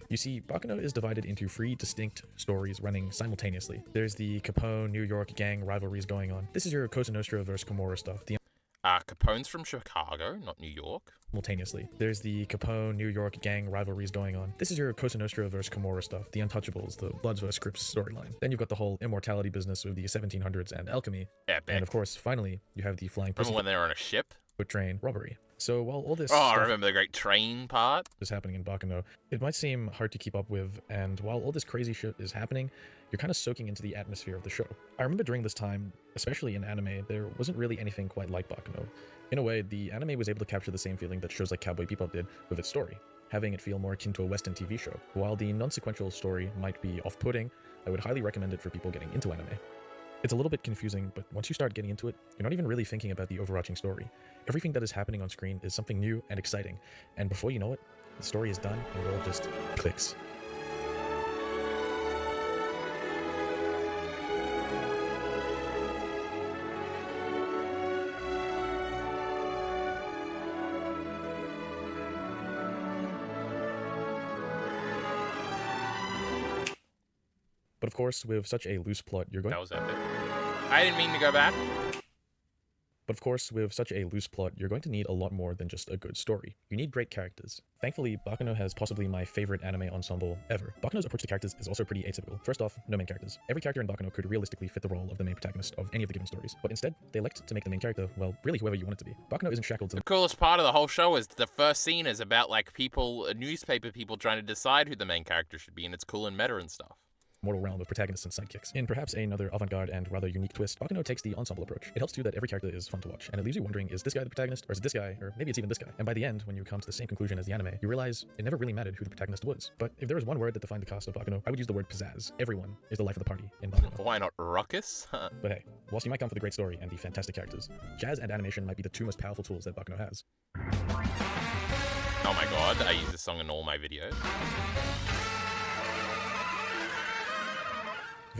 You see, Bakuno is divided into 3 distinct stories running simultaneously. There's the Capone New York gang rivalries going on. This is your Cosa Nostra versus Kimura stuff. The Capone's from Chicago, not New York. simultaneously. There's the Capone New York gang rivalries going on. This is your Cosa Nostra versus Kimura stuff. The Untouchables, the Bloods vs Crips storyline. Then you've got the whole immortality business with the 1700s and alchemy. Epic. And of course, finally, you have the flying Remember when they were on a ship? train robbery. So while all this Oh, I stuff remember the great train part. is happening in Bakuno, it might seem hard to keep up with, and while all this crazy shit is happening, you're kind of soaking into the atmosphere of the show. I remember during this time, especially in anime, there wasn't really anything quite like Bakuno. In a way, the anime was able to capture the same feeling that shows like Cowboy Bebop did with its story, having it feel more akin to a Western TV show. While the non-sequential story might be off-putting, I would highly recommend it for people getting into anime. It's a little bit confusing, but once you start getting into it, you're not even really thinking about the overarching story. Everything that is happening on screen is something new and exciting, and before you know it, the story is done and it all just clicks. But of course, with such a loose plot, you're going That was epic. I didn't mean to go back. But of course, with such a loose plot, you're going to need a lot more than just a good story. You need great characters. Thankfully, Bakuno has possibly my favorite anime ensemble ever. Bakuno's approach to characters is also pretty atypical. First off, no main characters. Every character in Bakuno could realistically fit the role of the main protagonist of any of the given stories, but instead, they elect to make the main character, well, really whoever you want it to be. Bakuno isn't shackled to The coolest part of the whole show is the first scene is about like people, newspaper people trying to decide who the main character should be, and it's cool and meta and stuff. mortal realm of protagonists and sidekicks. In perhaps another avant-garde and rather unique twist, Bakuno takes the ensemble approach. It helps too that every character is fun to watch, and it leaves you wondering, is this guy the protagonist, or is it this guy, or maybe it's even this guy? And by the end, when you come to the same conclusion as the anime, you realize it never really mattered who the protagonist was. But if there was one word that defined the cast of Bakuno, I would use the word pizzazz. Everyone is the life of the party in Bakuno. Why not ruckus? But hey, whilst you might come for the great story and the fantastic characters, jazz and animation might be the 2 most powerful tools that Bakuno has. Oh my god, I use this song in all my videos.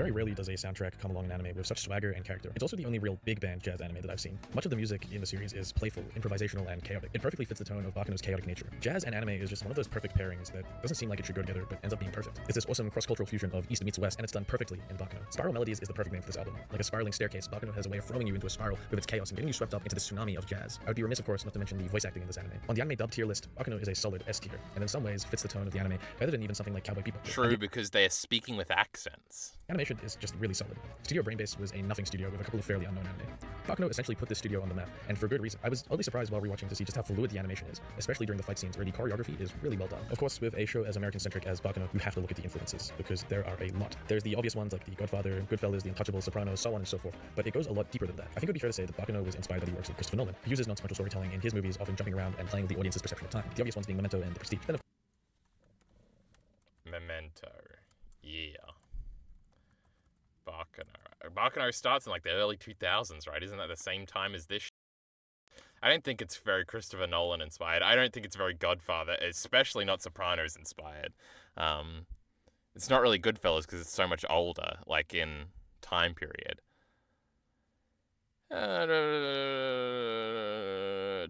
Very rarely does a soundtrack come along in anime with such swagger and character. It's also the only real big band jazz anime that I've seen. Much of the music in the series is playful, improvisational, and chaotic. It perfectly fits the tone of Bakuno's chaotic nature. Jazz and anime is just one of those perfect pairings that doesn't seem like it should go together, but ends up being perfect. It's this awesome cross-cultural fusion of East meets West, and it's done perfectly in Bakuno. Spiral Melodies is the perfect name for this album. Like a spiraling staircase, Bakuno has a way of throwing you into a spiral with its chaos and getting you swept up into the tsunami of jazz. I would be remiss, of course, not to mention the voice acting in this anime. On the anime dub tier list, Bakuno is a solid S tier, and in some ways fits the tone of the anime better than even something like Cowboy Bebop. True, because they are speaking with accents. Animation is just really solid. Studio Brainbase was a nothing studio with a couple of fairly unknown anime. Bakuno essentially put this studio on the map, and for good reason. I was oddly surprised while rewatching to see just how fluid the animation is, especially during the fight scenes where the choreography is really well done. Of course, with a show as American-centric as Bakuno, you have to look at the influences, because there are a lot. There's the obvious ones like The Godfather, Goodfellas, The Untouchables, Sopranos, so on and so forth, but it goes a lot deeper than that. I think it would be fair to say that Bakuno was inspired by the works of Christopher Nolan, who uses non-sequential storytelling in his movies, often jumping around and playing with the audience's perception of time. The obvious ones being Memento and The Prestige. Then, of Memento. Yeah. Bakuno starts in like the early 2000s, right? Isn't that the same time as this? I don't think it's very Christopher Nolan inspired. I don't think it's very Godfather, especially not Sopranos inspired. It's not really Goodfellas because it's so much older, like in time period.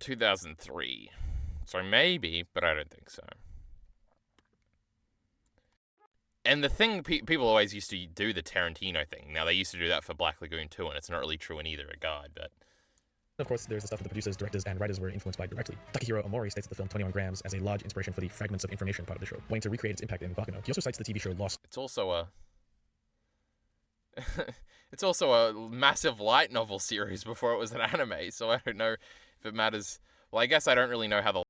2003. So maybe, but I don't think so. And the thing, people always used to do the Tarantino thing. Now, they used to do that for Black Lagoon too, and it's not really true in either regard, but... Of course, there's the stuff that the producers, directors, and writers were influenced by directly. Takahiro Omori states the film 21 Grams as a large inspiration for the fragments of information part of the show, wanting to recreate its impact in Bakuno. He also cites the TV show Lost. It's also a... it's also a massive light novel series before it was an anime, so I don't know if it matters. Well, I guess I don't really know how the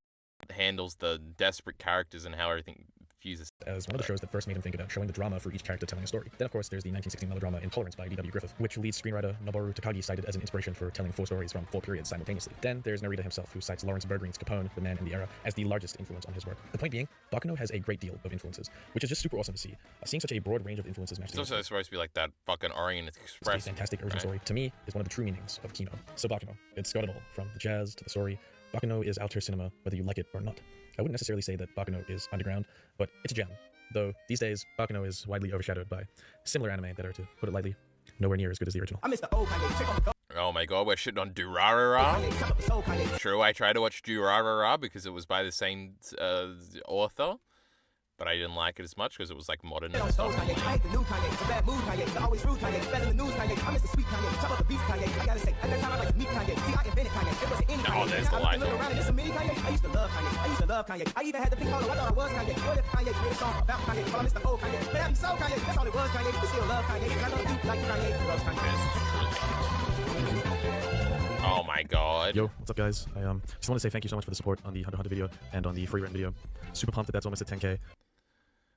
handles the desperate characters and how everything fuses. As one of the shows that first made him think about showing the drama for each character telling a story. Then, of course, there's the 1916 melodrama Intolerance by D.W. Griffith, which lead screenwriter Noboru Takagi cited as an inspiration for telling 4 stories from 4 periods simultaneously. Then there's Narita himself, who cites Lawrence Bergreen's Capone, The Man in the Era, as the largest influence on his work. The point being, Bakuno has a great deal of influences, which is just super awesome to see. Seeing such a broad range of influences matched It's also supposed to be like that fucking Orient a Express. fantastic origin story, to me, is one of the true meanings of Kino. So Bakuno, it's got it all, from the jazz to the story. Bakuno is outer cinema, whether you like it or not. I wouldn't necessarily say that Bakuno is underground, but it's a gem. Though, these days, Bakuno is widely overshadowed by similar anime that are, to put it lightly, nowhere near as good as the original. Oh my god, we're shitting on Durarara. True, I tried to watch Durarara because it was by the same author, but I didn't like it as much because it was like modern and stuff. Oh, there's the light. I even had to pick all I thought I was Kanye. What if Kanye made a song about Kanye? Well, I'm Mr. Old Kanye. But I be so Kanye. That's all it was, Kanye. We still love Kanye. And I don't do like Kanye. Loves Kanye. Oh my god. Yo, what's up guys? I just want to say thank you so much for the support on the Hunter x Hunter video and on the free rent video. Super pumped that that's almost at 10k.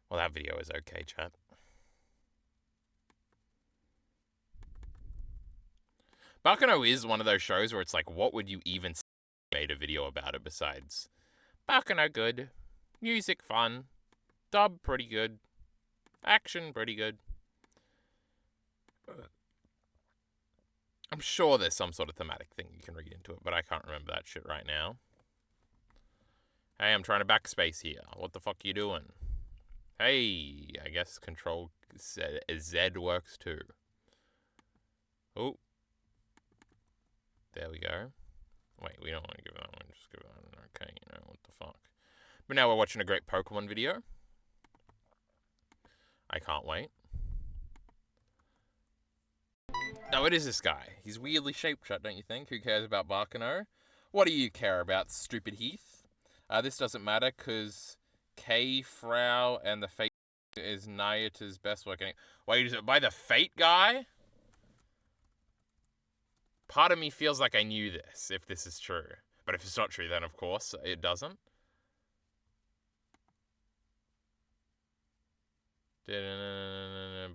Well, that video is okay, chat. Bakuno is one of those shows where it's like, what would you even say if you made a video about it besides Bakuno good, music fun, dub pretty good, action pretty good. I'm sure there's some sort of thematic thing you can read into it, but I can't remember that shit right now. Hey, I'm trying to backspace here. What the fuck are you doing? Hey, I guess Control Z works too. Oh. There we go. Wait, we don't want to give that one. Just give that one. Okay, you know, what the fuck. But now we're watching a great Pokemon video. I can't wait. No, it is this guy. He's weirdly shaped, chat, don't you think? Who cares about Bakuno? What do you care about, stupid Heath? This doesn't matter, because K-Frau and the Fate is Nayata's best work. Wait, is it by the Fate guy? Part of me feels like I knew this, if this is true. But if it's not true, then of course it doesn't.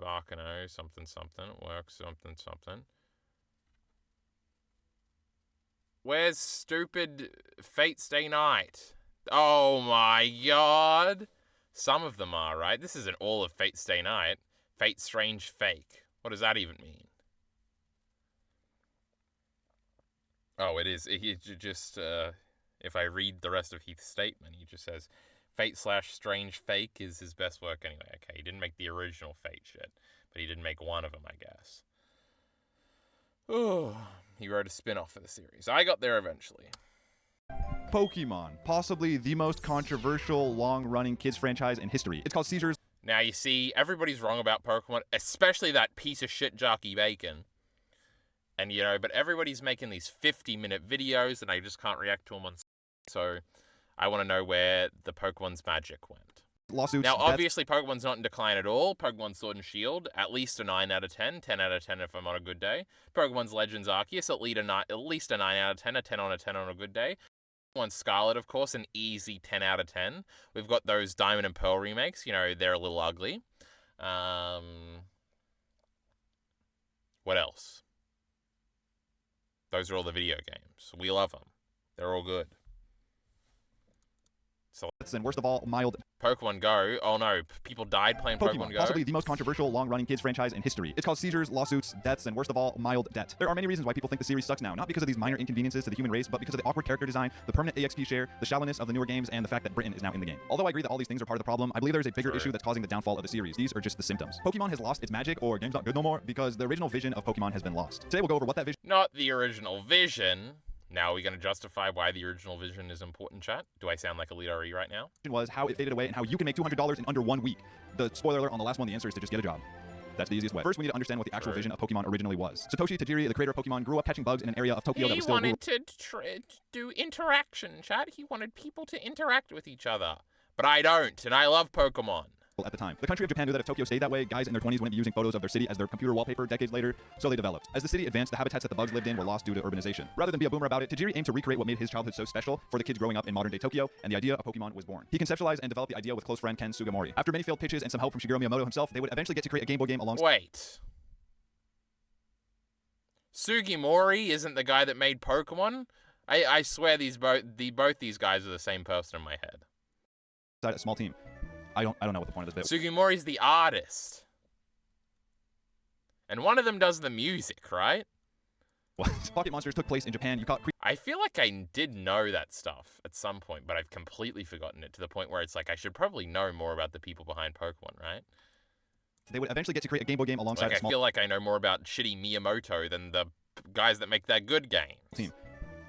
Bakuno, something, something. Works, something, something. Where's stupid Fate Stay Night? Oh my god. Some of them are, right? This isn't all of Fate Stay Night. Fate Strange Fake. What does that even mean? Oh, it is. He just, if I read the rest of Heath's statement, he just says, Fate/Strange Fake is his best work anyway. Okay, he didn't make the original Fate shit, but But he didn't make one of them, I guess. Oh, he wrote a spin-off for the series. I got there eventually. Pokemon, possibly the most controversial, long-running kids franchise in history. It's called Seizures. Now, you see, everybody's wrong about Pokemon, especially that piece of shit Jockey Bacon. And, but everybody's making these 50-minute videos, and I just can't react to them on... So, I want to know where the Pokemon's magic went. Lawsuits. Now, obviously, Pokemon's not in decline at all. Pokemon Sword and Shield, at least a 9 out of 10. 10 out of 10 if I'm on a good day. Pokemon's Legends Arceus, at least a 9 out of 10. A 10 on a 10 on a good day. Pokemon Scarlet, of course, an easy 10 out of 10. We've got those Diamond and Pearl remakes. They're a little ugly. What else? Those are all the video games. We love them. They're all good. So, and worst of all, mild. Pokemon Go. Oh no, people died playing Pokemon Go. Possibly the most controversial, long-running kids franchise in history. It's caused seizures, lawsuits, deaths, and worst of all, mild debt. There are many reasons why people think the series sucks now. Not because of these minor inconveniences to the human race, but because of the awkward character design, the permanent EXP share, the shallowness of the newer games, and the fact that Britain is now in the game. Although I agree that all these things are part of the problem, I believe there is a bigger issue that's causing the downfall of the series. These are just the symptoms. Pokemon has lost its magic, or game's not good no more, because the original vision of Pokemon has been lost. Today we'll go over what that vision... Not the original vision. Now, are we going to justify why the original vision is important, chat? Do I sound like a lead RE right now? ...was, how it faded away, and how you can make $200 in under 1 week. The spoiler alert on the last one, the answer is to just get a job. That's the easiest way. First, we need to understand what the actual vision of Pokemon originally was. Satoshi Tajiri, the creator of Pokemon, grew up catching bugs in an area of Tokyo that was still... He wanted to do interaction, chat. He wanted people to interact with each other. But I don't, and I love Pokemon. At the time. The country of Japan knew that if Tokyo stayed that way, guys in their 20s wouldn't be using photos of their city as their computer wallpaper decades later, so they developed. As the city advanced, the habitats that the bugs lived in were lost due to urbanization. Rather than be a boomer about it, Tajiri aimed to recreate what made his childhood so special for the kids growing up in modern-day Tokyo, and the idea of Pokemon was born. He conceptualized and developed the idea with close friend Ken Sugimori. After many failed pitches and some help from Shigeru Miyamoto himself, they would eventually get to create a Game Boy game alongside... Wait. Sugimori isn't the guy that made Pokemon? I swear both these guys are the same person in my head. A small team. I don't know what the point of this bit. Sugimori's the artist. And one of them does the music, right? What? Pocket Monsters took place in Japan. You caught... I feel like I did know that stuff at some point, but I've completely forgotten it to the point where it's like I should probably know more about the people behind Pokemon, right? They would eventually get to create a Game Boy game alongside I feel like I know more about shitty Miyamoto than the guys that make that good game. Team.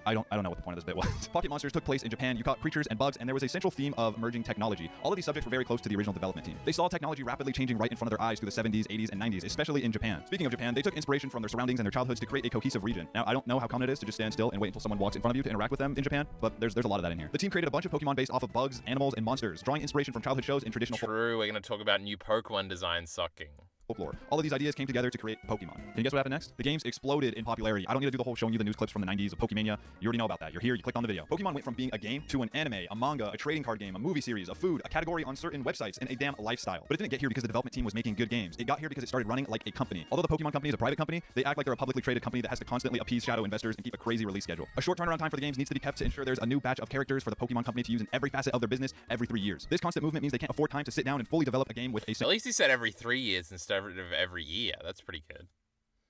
I don't know what the point of this bit was. Pocket Monsters took place in Japan. You caught creatures and bugs, and there was a central theme of emerging technology. All of these subjects were very close to the original development team. They saw technology rapidly changing right in front of their eyes through the 70s, 80s, and 90s, especially in Japan. Speaking of Japan, they took inspiration from their surroundings and their childhoods to create a cohesive region. Now, I don't know how common it is to just stand still and wait until someone walks in front of you to interact with them in Japan, but there's a lot of that in here. The team created a bunch of Pokemon based off of bugs, animals, and monsters, drawing inspiration from childhood shows and traditional... True, we're going to talk about new Pokemon design sucking. Folklore. All of these ideas came together to create Pokemon. Can you guess what happened next? The games exploded in popularity. I don't need to do the whole showing you the news clips from the 90s of Pokemania. You already know about that. You're here, you clicked on the video. Pokemon went from being a game to an anime, a manga, a trading card game, a movie series, a food, a category on certain websites, and a damn lifestyle. But it didn't get here because the development team was making good games. It got here because it started running like a company. Although the Pokemon company is a private company, they act like they're a publicly traded company that has to constantly appease shadow investors and keep a crazy release schedule. A short turnaround time for the games needs to be kept to ensure there's a new batch of characters for the Pokemon company to use in every facet of their business every 3 years. This constant movement means they can't afford time to sit down and fully develop a game with a At least he said every 3 years instead of every year. That's pretty good.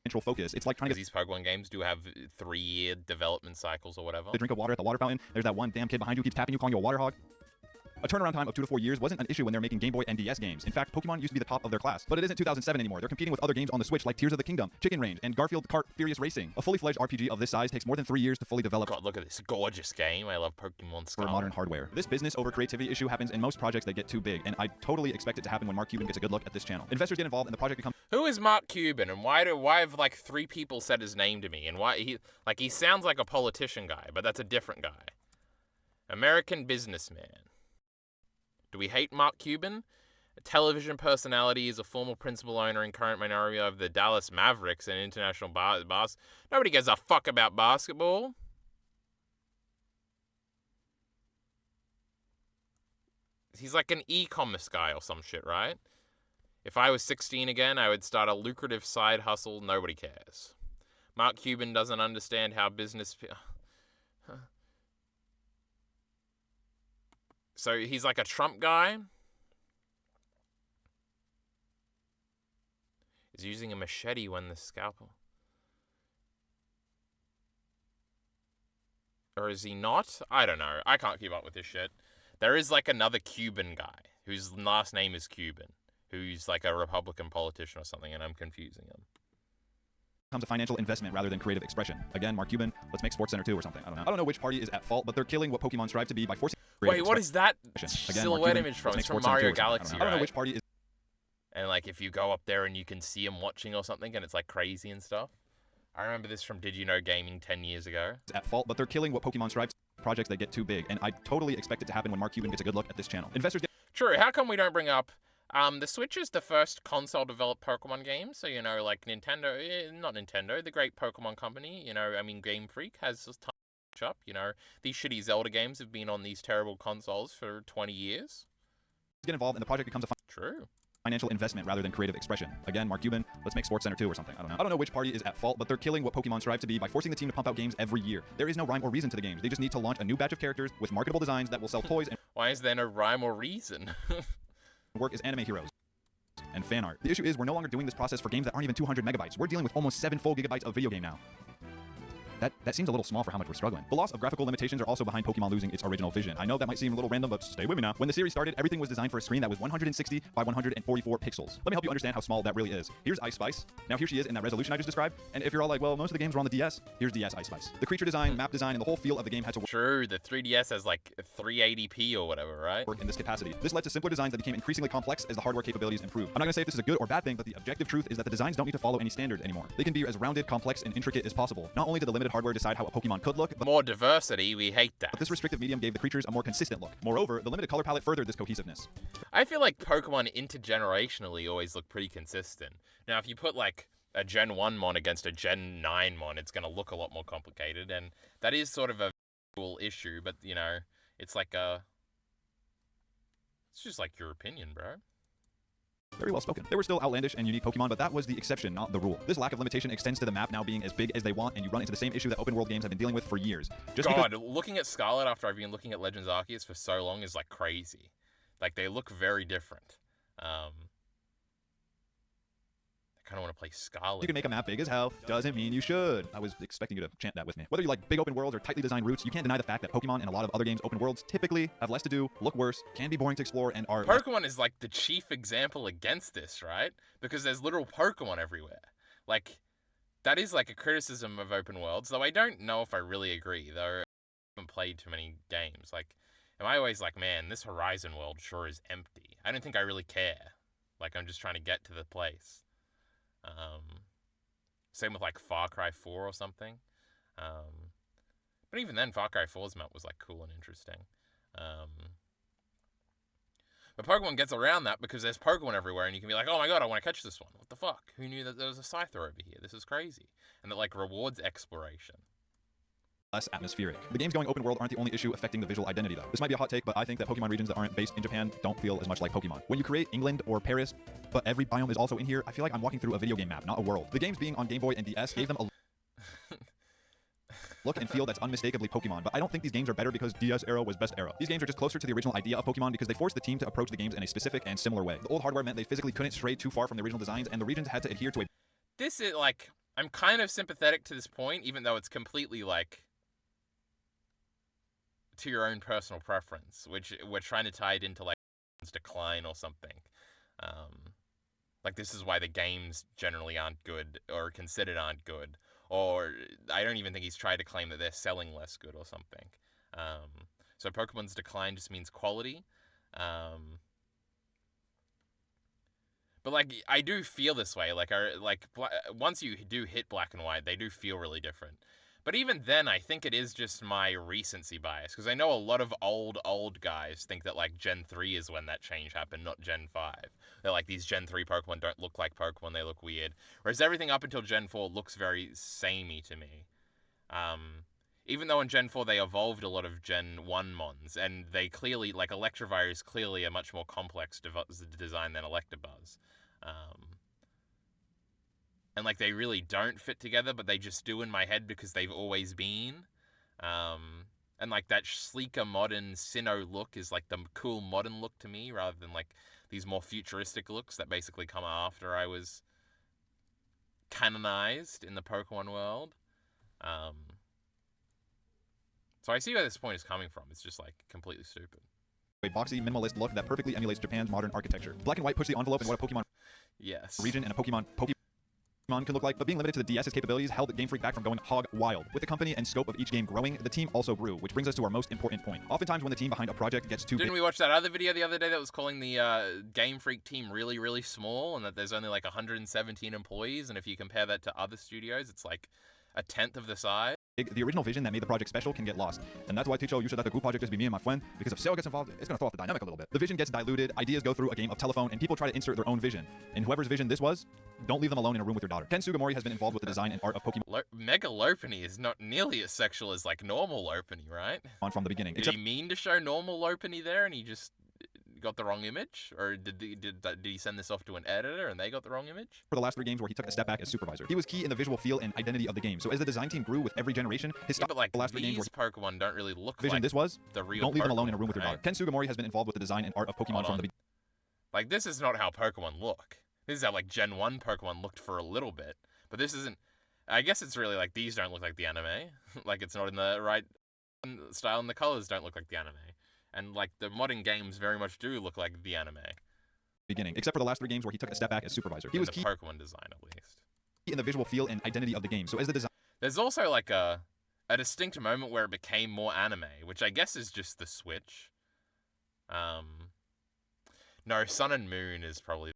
Central focus. It's like trying to these Pokemon games do have 3-year development cycles or whatever. The drink of water at the water fountain. There's that one damn kid behind you keeps tapping you, calling you a water hog. A turnaround time of 2 to 4 years wasn't an issue when they're making Game Boy and DS games. In fact, Pokemon used to be the top of their class. But it isn't 2007 anymore. They're competing with other games on the Switch like Tears of the Kingdom, Chicken Range, and Garfield Kart Furious Racing. A fully fledged RPG of this size takes more than 3 years to fully develop. God, look at this gorgeous game. I love Pokemon Scarlet. For modern hardware. This business over creativity issue happens in most projects that get too big, and I totally expect it to happen when Mark Cuban gets a good look at this channel. Investors get involved and the project becomes... Who is Mark Cuban, and why have like 3 people said his name to me, and why he sounds like a politician guy, but that's a different guy. American businessman. Do we hate Mark Cuban? A television personality, is a former principal owner and current minority of the Dallas Mavericks and international bars. Nobody gives a fuck about basketball. He's like an e-commerce guy or some shit, right? If I was 16 again, I would start a lucrative side hustle. Nobody cares. Mark Cuban doesn't understand how business... So he's like a Trump guy. He's using a machete when the scalpel. Or is he not? I don't know. I can't keep up with this shit. There is like another Cuban guy whose last name is Cuban. who's like a Republican politician or something, and I'm confusing him. Becomes a financial investment rather than creative expression. Again, Mark Cuban, let's make SportsCenter 2 or something. I don't know which party is at fault, but they're killing what Pokemon strive to be by forcing. Wait, what is that Again, silhouette Mark Cuban, image from? let's It's make from SportsCenter 2 Mario or something. Galaxy, I don't know right? which party is. And like if you go up there and you can see him watching or something, and it's like crazy and stuff. I remember this from Did You Know Gaming 10 years ago. At fault, but they're killing what Pokemon strive to projects that get too big, and I totally expect it to happen when Mark Cuban gets a good look at this channel. Investors get True. How come we don't bring up the Switch is the first console-developed Pokemon game, so like Nintendo, not Nintendo, the great Pokemon company. I mean Game Freak has this time to catch up. These shitty Zelda games have been on these terrible consoles for 20 years. get involved, and the project becomes a True. financial investment rather than creative expression. Again, Mark Cuban, let's make SportsCenter 2 or something. I don't know which party is at fault, but they're killing what Pokemon strive to be by forcing the team to pump out games every year. There is no rhyme or reason to the games. They just need to launch a new batch of characters with marketable designs that will sell toys and Why is there no rhyme or reason? work as anime heroes and fan art. The issue is we're no longer doing this process for games that aren't even 200 megabytes. We're dealing with almost 7 full gigabytes of video game now. That seems a little small for how much we're struggling. The loss of graphical limitations are also behind Pokemon losing its original vision. I know that might seem a little random, but stay with me now. When the series started, everything was designed for a screen that was 160 by 144 pixels. Let me help you understand how small that really is. Here's Ice Spice. Now here she is in that resolution I just described. And if you're all like, well, most of the games were on the DS, here's DS Ice Spice. The creature design, map design, and the whole feel of the game had to True, the 3DS has like 380p or whatever, right? work in this capacity. This led to simpler designs that became increasingly complex as the hardware capabilities improved. I'm not going to say if this is a good or bad thing, but the objective truth is that the designs don't need to follow any standard anymore. They can be as rounded, complex, and intricate as possible. Not only did the limited hardware decide how a Pokemon could look, but More diversity, we hate that. this restrictive medium gave the creatures a more consistent look. Moreover, the limited color palette furthered this cohesiveness. I feel like Pokemon intergenerationally always look pretty consistent. Now, if you put like a Gen 1 mon against a Gen 9 mon, it's going to look a lot more complicated, and that is sort of a cool issue, but it's like it's just like your opinion, bro. Very well spoken. There were still outlandish and unique Pokemon, but that was the exception, not the rule. This lack of limitation extends to the map now being as big as they want, and you run into the same issue that open world games have been dealing with for years. God, looking at Scarlet after I've been looking at Legends Arceus for so long is like crazy. Like they look very different. I kind of want to play Scarlet. You can make a map big as hell, doesn't mean you should. I was expecting you to chant that with me. Whether you like big open worlds or tightly designed routes, you can't deny the fact that Pokemon and a lot of other games' open worlds typically have less to do, look worse, can be boring to explore, and are Pokemon is like the chief example against this, right? Because there's literal Pokemon everywhere. Like, that is like a criticism of open worlds, though I don't know if I really agree, though I haven't played too many games. Like, am I always like, man, this Horizon world sure is empty. I don't think I really care. Like, I'm just trying to get to the place. Same with like Far Cry 4 or something. But even then, Far Cry 4's map was like cool and interesting. But Pokemon gets around that because there's Pokemon everywhere, and you can be like, oh my god, I want to catch this one. What the fuck? Who knew that there was a Scyther over here? This is crazy. And that like rewards exploration. less atmospheric. The games going open world aren't the only issue affecting the visual identity, though. This might be a hot take, but I think that Pokemon regions that aren't based in Japan don't feel as much like Pokemon. When you create England or Paris, but every biome is also in here, I feel like I'm walking through a video game map, not a world. The games being on Game Boy and DS gave them a look and feel that's unmistakably Pokemon, but I don't think these games are better because DS era was best era. These games are just closer to the original idea of Pokemon because they forced the team to approach the games in a specific and similar way. The old hardware meant they physically couldn't stray too far from the original designs, and the regions had to adhere to a This is like, I'm kind of sympathetic to this point, even though it's completely like to your own personal preference, which we're trying to tie it into like decline or something. Like this is why the games generally aren't good or considered aren't good, or I don't even think he's tried to claim that they're selling less good or something. So Pokemon's decline just means quality. But like I do feel this way. Once you do hit Black and White, they do feel really different. But even then, I think it is just my recency bias, because I know a lot of old guys think that like Gen 3 is when that change happened, not Gen 5. They're like, these Gen 3 Pokemon don't look like Pokemon, they look weird. Whereas everything up until Gen 4 looks very samey to me. Even though in Gen 4 they evolved a lot of Gen 1 Mons, and they clearly, like Electivire is clearly a much more complex design than Electabuzz. And like they really don't fit together, but they just do in my head because they've always been. And like that sleeker modern Sinnoh look is like the cool modern look to me, rather than like these more futuristic looks that basically come after I was canonized in the Pokemon world. So I see where this point is coming from. It's just like completely stupid. a boxy, minimalist look that perfectly emulates Japan's modern architecture. Black and white push the envelope in what a Pokemon Yes. region and a Pokemon can look like, but being limited to the DS's capabilities held Game Freak back from going hog wild. With the company and scope of each game growing, the team also grew, which brings us to our most important point. Oftentimes when the team behind a project gets too Didn't big, we watch that other video the other day that was calling the Game Freak team really, really small, and that there's only like 117 employees, and if you compare that to other studios, it's like a tenth of the size? the original vision that made the project special can get lost. And that's why Ticho, you said that the Goo project just be me and my friend, because if Sale gets involved, it's going to throw off the dynamic a little bit. The vision gets diluted, ideas go through a game of telephone, and people try to insert their own vision. And whoever's vision this was, don't leave them alone in a room with your daughter. Ken Sugimori has been involved with the design and art of Pokemon Mega Lopunny is not nearly as sexual as like normal Lopunny, right? from the beginning. Did Except he mean to show normal Lopunny there, and he just got the wrong image, or did he send this off to an editor and they got the wrong image? for the last 3 games where he took a step back as supervisor. He was key in the visual feel and identity of the game. So as the design team grew with every generation, his Yeah, style but like the last 3 games where these Pokemon don't really look vision like this was, the real. don't leave them alone in a Pokemon, room with your right? daughter. Ken Sugimori has been involved with the design and art of Pokemon Hold from on. the Like, this is not how Pokemon look. This is how like Gen 1 Pokemon looked for a little bit, but this isn't. I guess it's really like these don't look like the anime. Like it's not in the right style, and the colors don't look like the anime. And like the modern games very much do look like the anime. beginning, except for the last 3 games where he took a step back as supervisor. He In was the key Pokemon design, at least. in the visual feel and identity of the game. So as the design There's also like a distinct moment where it became more anime, which I guess is just the Switch. No, Sun and Moon is probably the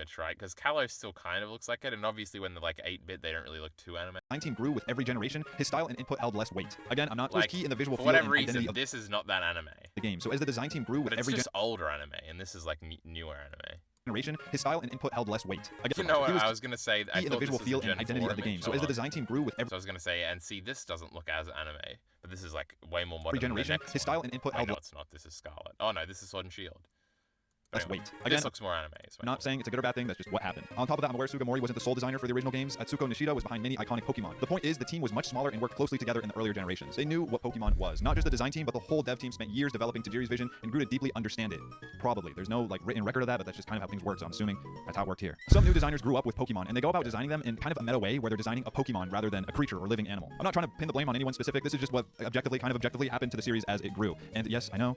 Switch, right? Because Kalos still kind of looks like it, and obviously when they're like 8-bit, they don't really look too anime. team grew with every generation, his style and input held less weight. Again, I'm not was Like, key in the visual For feel and whatever identity reason, of this is not that anime. the game. So as the design team grew with But it's every just older anime, and this is like newer anime. generation, his style and input held less weight. Again, You know what? he was I was gonna say, I key in the thought visual this feel was a and Gen identity 4 of the game. image. So as the Hold on. design team grew with every So I was gonna say, and see, this doesn't look as anime, but this is like way more modern. generation, than the next his one. style and input Wait, held no, it's not. This is Scarlet. Oh no, this is Sword and Shield. less Anyway, weight. Again, this looks more anime. is my I'm not point. saying it's a good or bad thing, that's just what happened. On top of that, I'm aware Sugimori wasn't the sole designer for the original games. Atsuko Nishida was behind many iconic Pokemon. The point is, the team was much smaller and worked closely together in the earlier generations. They knew what Pokemon was. Not just the design team, but the whole dev team spent years developing Tajiri's vision and grew to deeply understand it. Probably. There's no like written record of that, but that's just kind of how things work, so I'm assuming that's how it worked here. Some new designers grew up with Pokemon, and they go about designing them in kind of a meta way where they're designing a Pokemon rather than a creature or living animal. I'm not trying to pin the blame on anyone specific. This is just what objectively happened to the series as it grew. And yes, I know,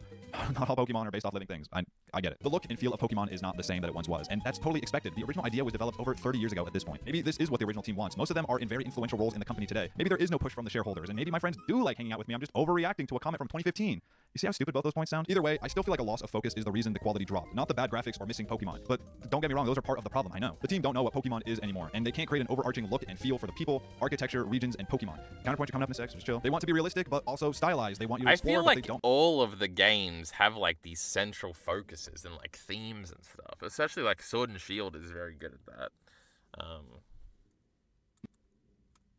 not all Pokemon are based off living things. I get it. The look and feel of Pokemon is not the same that it once was, and that's totally expected. The original idea was developed over 30 years ago at this point. Maybe this is what the original team wants. Most of them are in very influential roles in the company today. Maybe there is no push from the shareholders, and maybe my friends do like hanging out with me. I'm just overreacting to a comment from 2015. You see how stupid both those points sound? Either way, I still feel like a loss of focus is the reason the quality dropped, not the bad graphics or missing Pokemon. But don't get me wrong, those are part of the problem, I know. The team don't know what Pokemon is anymore, and they can't create an overarching look and feel for the people, architecture, regions, and Pokemon. Counterpoint, you're coming up in a sec, just chill. They want to be realistic, but also stylized. They want you to I explore, feel but they like don't. all of the games have like these central focuses and like themes and stuff. Especially like Sword and Shield is very good at that.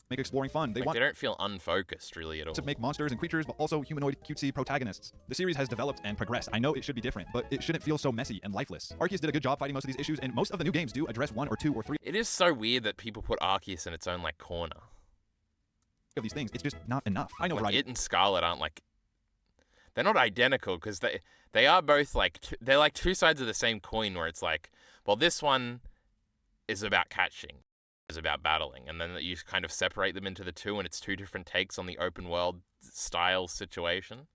Make exploring fun. They Like, want they don't feel unfocused really at all. to make monsters and creatures, but also humanoid, cutesy protagonists. The series has developed and progressed. I know it should be different, but it shouldn't feel so messy and lifeless. Arceus did a good job fighting most of these issues, and most of the new games do address 1 or 2 or 3 It is so weird that people put Arceus in its own like corner. of these things. It's just not enough. I know, Like, right? it and Scarlet aren't like, they're not identical because they are both like they're like two sides of the same coin where it's like, well, this one is about catching, is about battling, and then you kind of separate them into the two, and it's two different takes on the open world style situation.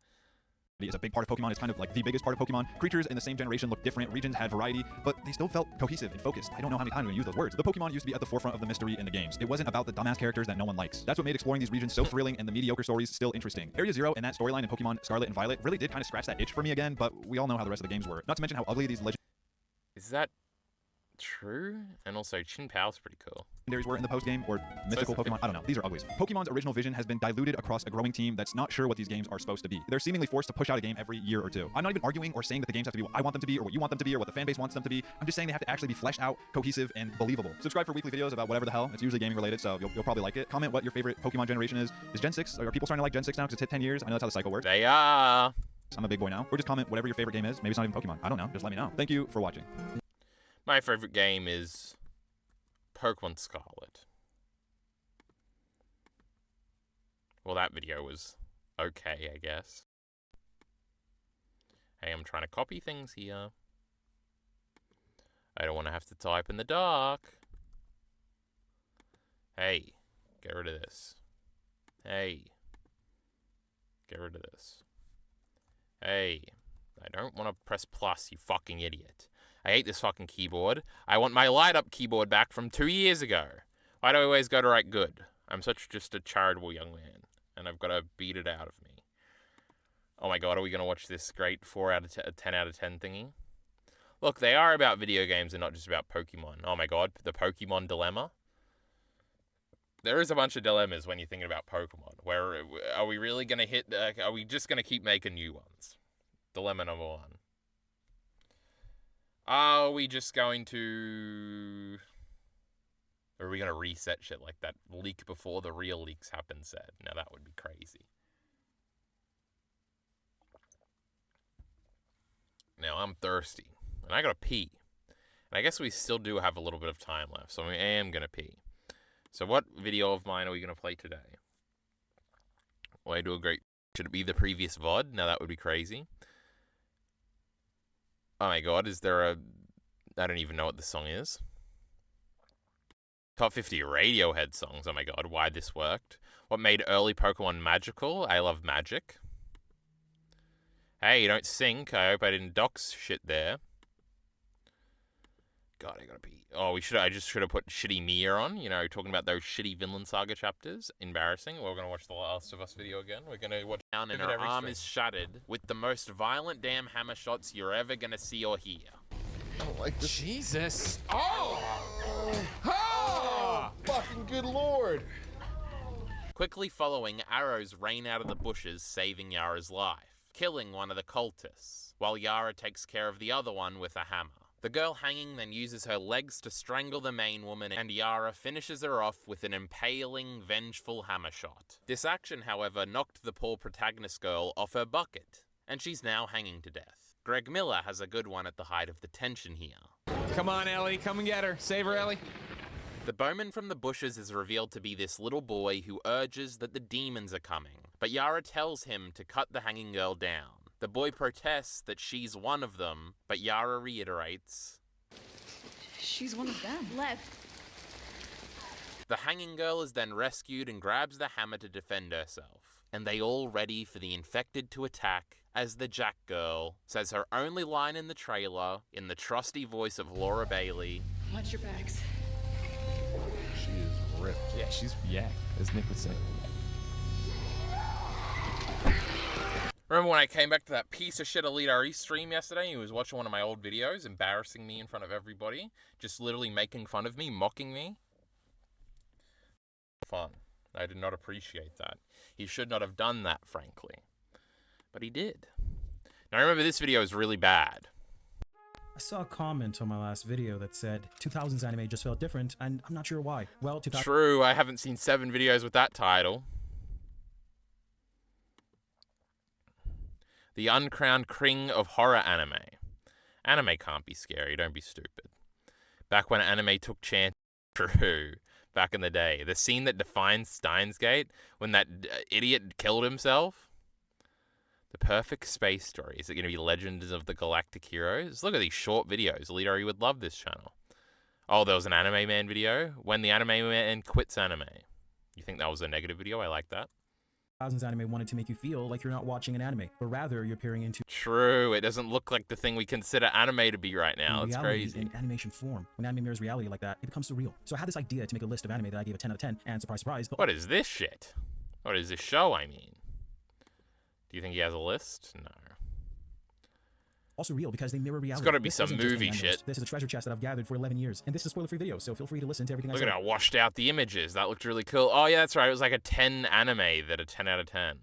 Is a big part of Pokemon. It's kind of like the biggest part of Pokemon. Creatures in the same generation look different. Regions had variety, but they still felt cohesive and focused. I don't know how many times I'm going to use those words. The Pokemon used to be at the forefront of the mystery in the games. It wasn't about the dumbass characters that no one likes. That's what made exploring these regions so thrilling and the mediocre stories still interesting. Area Zero and that storyline in Pokemon Scarlet and Violet really did kind of scratch that itch for me again, but we all know how the rest of the games were. Not to mention how ugly these Is that true? And also, Chin Pao's pretty cool. legendaries were in the post-game, or mythical it's a Pokemon. I don't know. These are uglies. Pokemon's original vision has been diluted across a growing team that's not sure what these games are supposed to be. They're seemingly forced to push out a game every year or two. I'm not even arguing or saying that the games have to be what I want them to be or what you want them to be or what the fan base wants them to be. I'm just saying they have to actually be fleshed out, cohesive, and believable. Subscribe for weekly videos about whatever the hell. It's usually gaming related, so you'll probably like it. Comment what your favorite Pokemon generation is. Is Gen 6? Are people starting to like Gen 6 now because it's hit 10 years? I know that's how the cycle works. They are. I'm a big boy now. Or just comment whatever your favorite game is. Maybe it's not even Pokemon. I don't know. Just let me know. Thank you for watching. My favorite game is Pokemon Scarlet. Well, that video was okay, I guess. Hey, I'm trying to copy things here. I don't want to have to type in the dark. Hey, get rid of this. Hey, get rid of this. Hey, I don't want to press plus, you fucking idiot. I hate this fucking keyboard. I want my light-up keyboard back from 2 years ago. Why do I always go to write good? I'm such just a charitable young man, and I've got to beat it out of me. Oh my god, are we going to watch this great 10 out of 10 thingy? Look, they are about video games and not just about Pokemon. Oh my god, the Pokemon dilemma. There is a bunch of dilemmas when you're thinking about Pokemon. Where are we really going to hit... are we just going to keep making new ones? Dilemma number 1. Are we just going to... Or are we going to reset shit like that leak before the real leaks happen said? Now that would be crazy. Now I'm thirsty. And I gotta pee. And I guess we still do have a little bit of time left. So I am gonna pee. So what video of mine are we going to play today? Well, I do a great... Should it be the previous VOD? Now that would be crazy. Oh my god, is there a... I don't even know what the song is. Top 50 Radiohead songs. Oh my god, why this worked. What made early Pokemon magical? I love magic. Hey, you don't sink. I hope I didn't dox shit there. God, I gotta pee. Oh, I just should have put Shitty Mia on, you know, talking about those shitty Vinland Saga chapters. Embarrassing. We're gonna watch the Last of Us video again. We're gonna watch down and her arm is shattered with the most violent damn hammer shots you're ever gonna see or hear. I don't like this. Jesus. Oh! Oh! Fucking good lord. Quickly following, arrows rain out of the bushes, saving Yara's life, killing one of the cultists, while Yara takes care of the other one with a hammer. The girl hanging then uses her legs to strangle the main woman, and Yara finishes her off with an impaling, vengeful hammer shot. This action, however, knocked the poor protagonist girl off her bucket, and she's now hanging to death. Greg Miller has a good one at the height of the tension here. Come on, Ellie. Come and get her. Save her, Ellie. The bowman from the bushes is revealed to be this little boy who urges that the demons are coming, but Yara tells him to cut the hanging girl down. The boy protests that she's one of them, but Yara reiterates, she's one of them. Left. The hanging girl is then rescued and grabs the hammer to defend herself, and they all ready for the infected to attack as the Jack girl says her only line in the trailer in the trusty voice of Laura Bailey. Watch your backs. She is ripped. Yeah, she's yak, as Nick would say. Remember when I came back to that piece of shit Elite RE stream yesterday? He was watching one of my old videos, embarrassing me in front of everybody, just literally making fun of me, mocking me. Fun. I did not appreciate that. He should not have done that, frankly. But he did. Now remember, this video is really bad. I saw a comment on my last video that said 2000s anime just felt different, and I'm not sure why. Well, True, I haven't seen 7 videos with that title. The uncrowned king of horror anime. Anime can't be scary, don't be stupid. Back when anime took chance, true, back in the day. The scene that defined Steins Gate, when that idiot killed himself. The perfect space story. Is it going to be Legends of the Galactic Heroes? Look at these short videos. Leader, you would love this channel. Oh, there was an Anime Man video. When the Anime Man quits anime. You think that was a negative video? I like that. 2000s anime wanted to make you feel like you're not watching an anime, but rather you're peering into True, it doesn't look like the thing we consider anime to be right now. It's crazy. In animation form. When anime mirrors reality like that, it becomes surreal. So I had this idea to make a list of anime that I gave a 10 out of 10, and surprise, surprise. What is this shit? What is this show, I mean? Do you think he has a list? No. Also real because they mirror reality. It's gotta be This some isn't just movie any shit. This is a treasure chest that I've gathered for 11 years, and this is a spoiler-free video, so feel free to listen to everything I Look say. at how washed out the images. That looked really cool. Oh yeah, that's right. It was like a 10 anime that a 10 out of 10.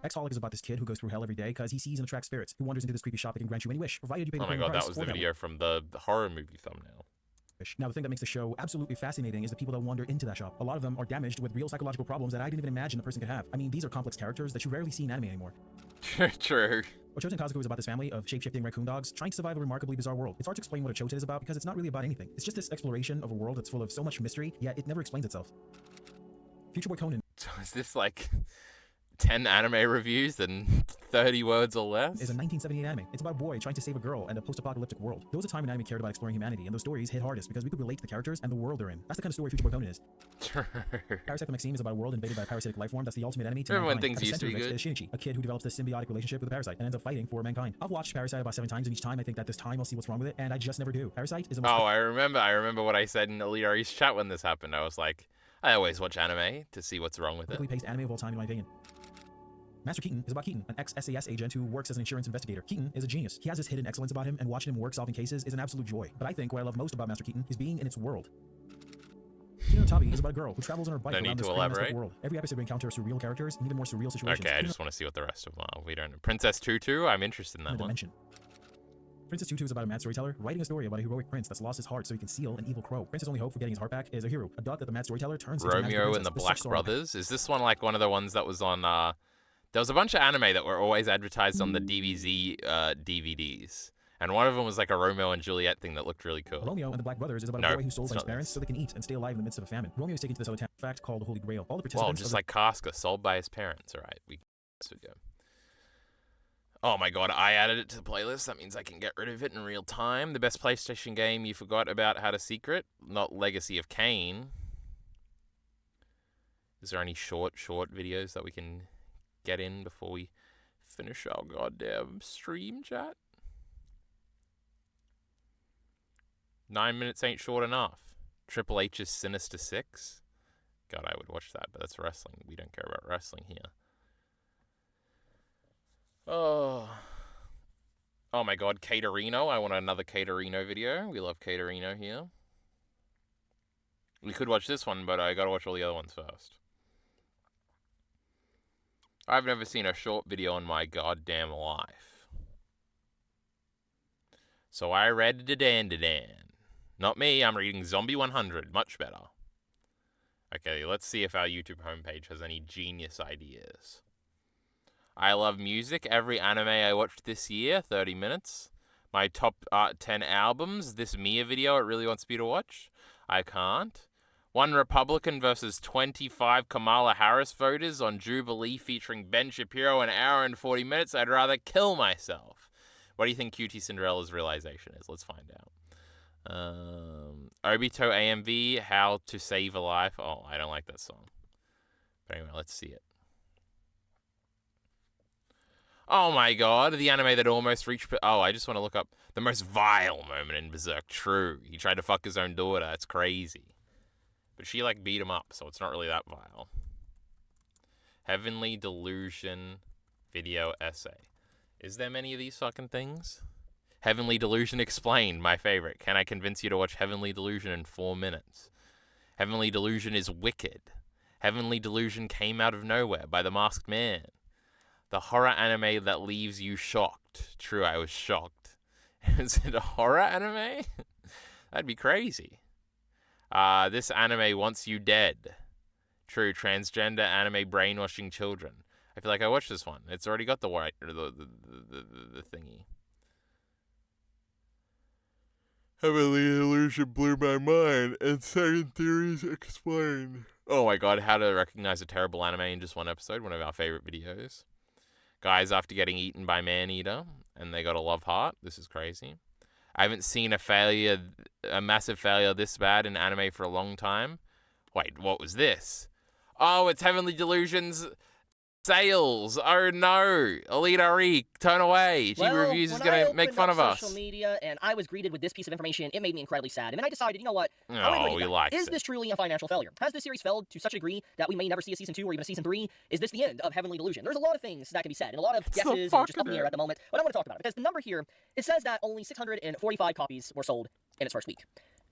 Exholic is about this kid who goes through hell every day because he sees and attracts spirits, who wanders into this creepy shop that can grant you any wish, provided you pay the Oh my premium god, that price was for the video from the horror movie thumbnail. wish. Now, the thing that makes the show absolutely fascinating is the people that wander into that shop. A lot of them are damaged with real psychological problems that I didn't even imagine a person could have. I mean, these are complex characters that you rarely see in anime anymore. True. Ochoten Kazuku is about this family of shape-shifting raccoon dogs trying to survive a remarkably bizarre world. It's hard to explain what Ochoten is about because it's not really about anything. It's just this exploration of a world that's full of so much mystery, yet it never explains itself. Future Boy Conan. So is this like 10 anime reviews than 30 words or less. Is a 1978 anime. It's about a boy trying to save a girl in a post-apocalyptic world. There was a time when anime cared about exploring humanity, and those stories hit hardest because we could relate to the characters and the world they're in. That's the kind of story Future Boy Conan is. True. Parasect the Maxime is about a world invaded by a parasitic life form that's the ultimate enemy to Everyone mankind. thinks At the he's center too of it good. is Shinichi, a kid who develops this symbiotic relationship with a parasite and ends up fighting for mankind. I've watched Parasite about 7 times, and each time I think that this time I'll see what's wrong with it, and I just never do. Parasite is the most Oh, I remember what I said in Elite Ari's chat when this happened. I was like, I always watch anime to see what's wrong with it. perfectly paced anime of all time, in my opinion. Master Keaton is about Keaton, an ex-SAS agent who works as an insurance investigator. Keaton is a genius. He has this hidden excellence about him, and watching him work solving cases is an absolute joy. But I think what I love most about Master Keaton is being in its world. Kino Tabi is about a girl who travels on her bike No around need this to crazy messed up elaborate. world. Every episode we encounter surreal characters and even more surreal situations. Okay, I Kino just want to see what the rest of them are. We don't know. Princess Tutu, I'm interested in in a that one. dimension. Princess Tutu is about a mad storyteller writing a story about a heroic prince that's lost his heart so he can seal an evil crow. Prince's only hope for getting his heart back is a hero, a duck that the mad storyteller turns into a magical Romeo princess. and the This is Black such story. Brothers. Is this one like one of the ones that was on, there was a bunch of anime that were always advertised on the DBZ DVDs. And one of them was like a Romeo and Juliet thing that looked really cool. Romeo and the Black Brothers is about No, a boy who's sold it's by his not parents this. so they can eat and stay alive in the midst of a famine. Romeo is taken to this other town, fact called the Holy Grail. All the Well, participants just of like Casca, sold by his parents. All right, we this video. Oh my god, I added it to the playlist. That means I can get rid of it in real time. The best PlayStation game you forgot about had a secret, not Legacy of Kain. Is there any short videos that we can get in before we finish our goddamn stream, chat? 9 minutes ain't short enough. Triple H's Sinister Six. God, I would watch that, but that's wrestling. We don't care about wrestling here. Oh my god, Caterino. I want another Caterino video. We love Caterino here. We could watch this one, but I gotta watch all the other ones first. I've never seen a short video in my goddamn life. So I read Dan. Not me, I'm reading Zombie 100. Much better. Okay, let's see if our YouTube homepage has any genius ideas. I love music. Every anime I watched this year, 30 minutes. My top 10 albums. This Mia video, it really wants me to watch. I can't. One Republican versus 25 Kamala Harris voters on Jubilee featuring Ben Shapiro, an hour and 40 minutes. I'd rather kill myself. What do you think QT Cinderella's realization is? Let's find out. Obito AMV, How to Save a Life. Oh, I don't like that song. But anyway, let's see it. Oh my god, the anime that almost reached... Oh, I just want to look up the most vile moment in Berserk. True. He tried to fuck his own daughter. That's crazy. But she, like, beat him up, so it's not really that vile. Heavenly Delusion video essay. Is there many of these fucking things? Heavenly Delusion Explained, my favorite. Can I convince you to watch Heavenly Delusion in 4 minutes? Heavenly Delusion is wicked. Heavenly Delusion came out of nowhere by The Masked Man. The horror anime that leaves you shocked. True, I was shocked. Is it a horror anime? That'd be crazy. This anime wants you dead. True, transgender anime brainwashing children. I feel like I watched this one. It's already got the white, or the thingy. Heavenly Illusion blew my mind, and certain theories explained. Oh my god, how to recognize a terrible anime in just one episode, one of our favorite videos. Guys after getting eaten by Maneater, and they got a love heart. This is crazy. I haven't seen a massive failure this bad in anime for a long time. Wait, what was this? Oh, it's Heavenly Delusion's sales. Oh no, Elite Ari, turn away. She reviews is gonna make fun of us. Social media, and I was greeted with this piece of information. It made me incredibly sad, and then I decided, you know what? Oh, he likes Is it. this truly a financial failure? Has this series failed to such a degree that we may never see a season 2 or even a season 3? Is this the end of Heavenly Delusion? There's a lot of things that can be said, and a lot of guesses and just up in the air at the moment. But I want to talk about it because the number here, it says that only 645 copies were sold in its first week.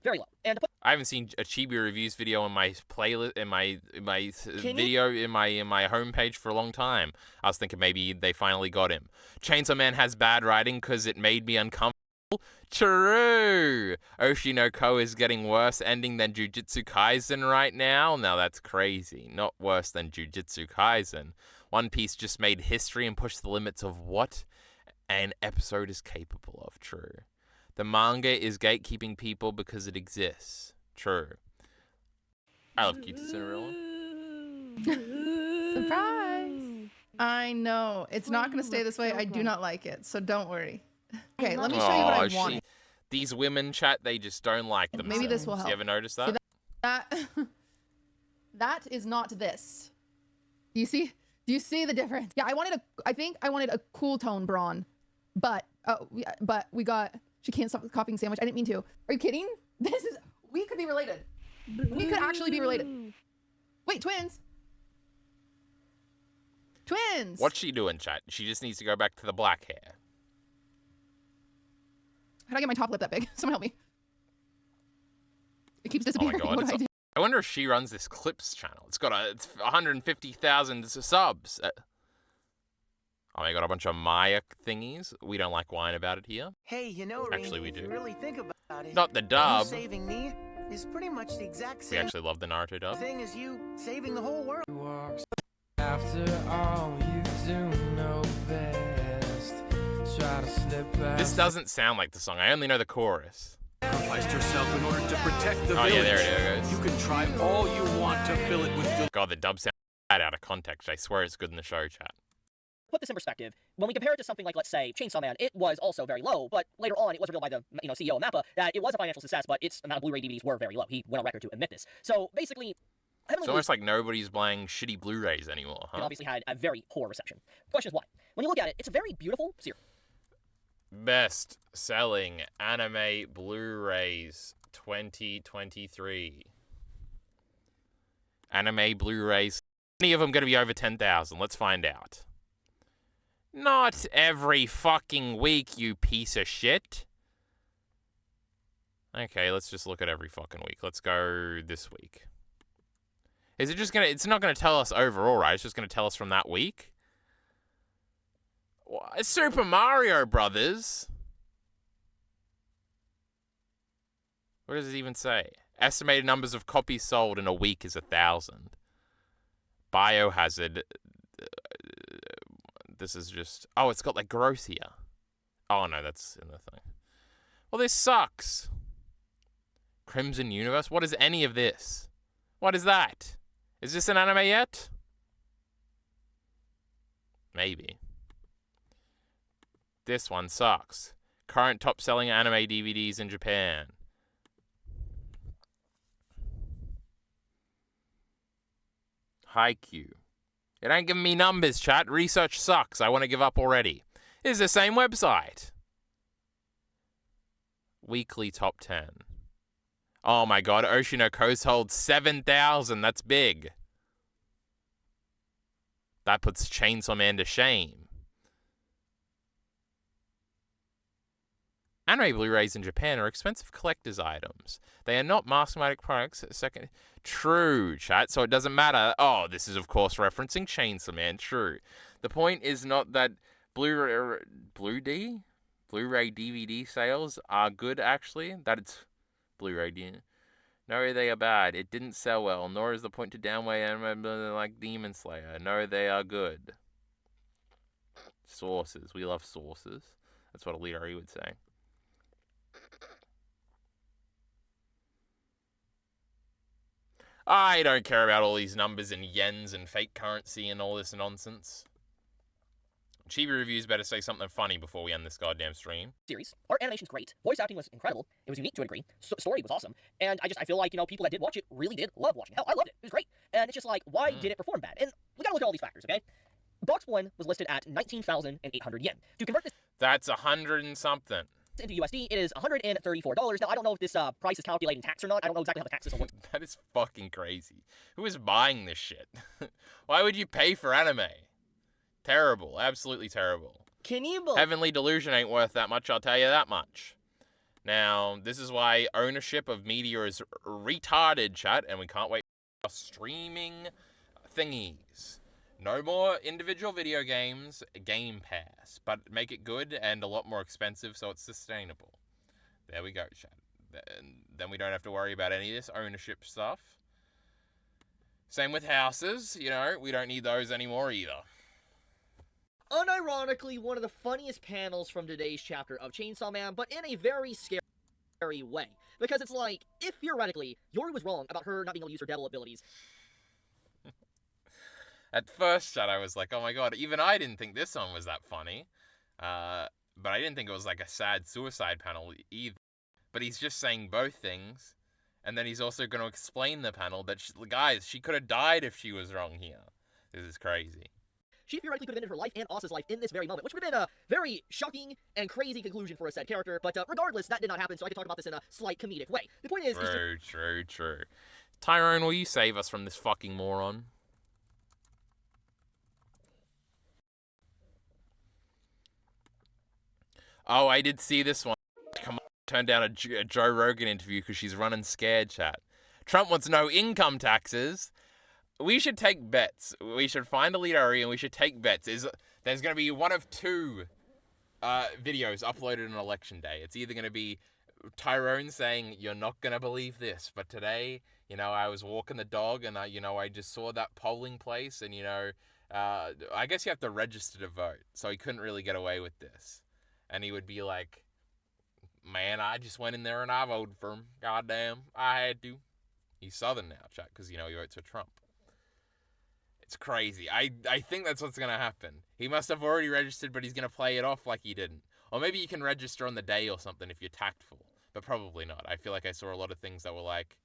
Very low. And to put I haven't seen a Chibi reviews video in my playlist, in my video in my homepage for a long time. I was thinking maybe they finally got him. Chainsaw Man has bad writing because it made me uncomfortable. True. Oshi no Ko is getting worse ending than Jujutsu Kaisen right now. Now that's crazy. Not worse than Jujutsu Kaisen. One Piece just made history and pushed the limits of what an episode is capable of. True. The manga is gatekeeping people because it exists. True. I love QT Cinderella. Surprise! I know. It's not going to stay this way. I do not like it, so don't worry. Okay, let me show you what I want. These women, chat, they just don't like themselves. Maybe this will help. You ever notice that? That is not this. Do you see? Do you see the difference? Yeah, I think I wanted a cool tone Braun, but we got. She can't stop copying sandwich. I didn't mean to. Are you kidding? We could be related. We could actually be related. Wait, twins. Twins. What's she doing, chat? She just needs to go back to the black hair. How do I get my top lip that big? Someone help me. It keeps disappearing. Oh my god. What do I do? I wonder if she runs this clips channel. It's got 150,000 subs. Oh, I got a bunch of Maya thingies. We don't like whine about it here. Hey, you know, actually, we if do. you really think about it, Not the dub. you saving me is pretty much the exact We same actually love the Naruto dub. thing as you saving the whole world. After all, you do know best. Try to slip past. This doesn't sound like the song. I only know the chorus. Sacrificed herself in order to protect the Oh village. yeah, there it goes. You can try all you want to fill it with. God, the dub sounds bad out of context. I swear it's good in the show, chat. Put this in perspective, when we compare it to something like, let's say, Chainsaw Man, it was also very low, but later on, it was revealed by the CEO of MAPPA that it was a financial success, but its amount of Blu-ray DVDs were very low. He went on record to admit this. So basically, It's almost like nobody's buying shitty Blu-rays anymore, huh? It obviously had a very poor reception. The question is why? When you look at it, it's a very beautiful series. Best selling anime Blu-rays 2023. Anime Blu-rays. Any of them going to be over 10,000? Let's find out. Not every fucking week, you piece of shit. Okay, let's just look at every fucking week. Let's go this week. Is it just gonna... It's not gonna tell us overall, right? It's just gonna tell us from that week? It's Super Mario Brothers. What does it even say? Estimated numbers of copies sold in a week is 1,000. Biohazard. This is just... Oh, it's got like gross here. Oh no, that's in the thing. Well, this sucks. Crimson Universe? What is any of this? What is that? Is this an anime yet? Maybe. This one sucks. Current top-selling anime DVDs in Japan. Haikyuu. It ain't giving me numbers, chat. Research sucks. I want to give up already. It's the same website. Weekly top 10. Oh my god, Oshino Coast holds 7,000. That's big. That puts Chainsaw Man to shame. Anime Blu-rays in Japan are expensive collector's items. They are not mass-market products. Second, true, chat. So it doesn't matter. Oh, this is of course referencing Chainsaw Man. True. The point is not that Blu-ray DVD sales are good. Actually, that it's Blu-ray. No, they are bad. It didn't sell well. Nor is the point to downweigh anime like Demon Slayer. No, they are good. Sources. We love sources. That's what Elite would say. I don't care about all these numbers and yens and fake currency and all this nonsense. Chibi Reviews better say something funny before we end this goddamn stream. Series. Art animation's great. Voice acting was incredible. It was unique to a degree. Story was awesome. And I feel like, people that did watch it really did love watching it. Hell, I loved it. It was great. And it's just like, why did it perform bad? And we gotta look at all these factors, okay? Box 1 was listed at 19,800 yen. To convert this... That's 100 and something. Into USD, it is $134. Now, I don't know if this price is calculated in tax or not. I don't know exactly how the tax system works. That is fucking crazy. Who is buying this shit? Why would you pay for anime? Terrible. Absolutely terrible. Can you believe... Heavenly Delusion ain't worth that much, I'll tell you that much. Now, this is why ownership of media is retarded, chat, and we can't wait for streaming thingies. No more individual video games, Game Pass, but make it good and a lot more expensive so it's sustainable. There we go, chat. Then we don't have to worry about any of this ownership stuff. Same with houses, we don't need those anymore either. Unironically, one of the funniest panels from today's chapter of Chainsaw Man, but in a very scary way. Because it's like, if theoretically, Yori was wrong about her not being able to use her devil abilities. At first shot, I was like, oh my god, even I didn't think this one was that funny. But I didn't think it was like a sad suicide panel either. But he's just saying both things. And then he's also going to explain the panel that, guys, she could have died if she was wrong here. This is crazy. She theoretically could have ended her life and Osa's life in this very moment, which would have been a very shocking and crazy conclusion for a said character, but regardless, that did not happen, so I can talk about this in a slight comedic way. The point is... True. Tyrone, will you save us from this fucking moron? Oh, I did see this one. Come on, turn down a Joe Rogan interview because she's running scared chat. Trump wants no income taxes. We should take bets. We should find a leader and we should take bets. There's going to be one of two videos uploaded on election day. It's either going to be Tyrone saying, you're not going to believe this, but today, I was walking the dog and, I just saw that polling place and, I guess you have to register to vote. So he couldn't really get away with this. And he would be like, man, I just went in there and I voted for him. Goddamn, I had to. He's Southern now, chat, because, he votes for Trump. It's crazy. I think that's what's going to happen. He must have already registered, but he's going to play it off like he didn't. Or maybe you can register on the day or something if you're tactful. But probably not. I feel like I saw a lot of things that were like,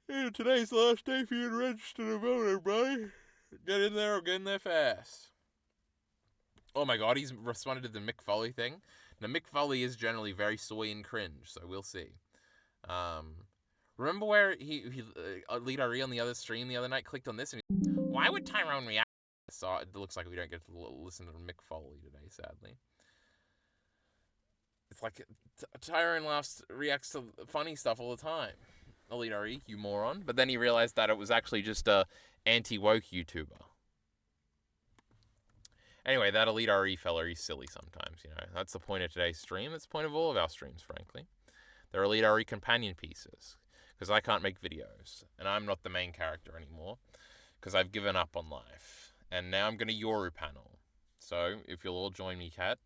hey, today's the last day for you to register to vote, everybody. Get in there or get in there fast. Oh my god, he's responded to the Mick Foley thing. Now, Mick Foley is generally very soy and cringe, so we'll see. Remember where Elite Ari on the other stream the other night clicked on this and why would Tyrone react? So it looks like we don't get to listen to Mick Foley today, sadly. It's like Tyrone reacts to funny stuff all the time. Elite Ari, you moron. But then he realized that it was actually just a anti-woke YouTuber. Anyway, that Elite RE fella, he's silly sometimes, That's the point of today's stream. That's the point of all of our streams, frankly. They're Elite RE companion pieces. Because I can't make videos. And I'm not the main character anymore. Because I've given up on life. And now I'm going to Yoru panel. So, if you'll all join me, Kat,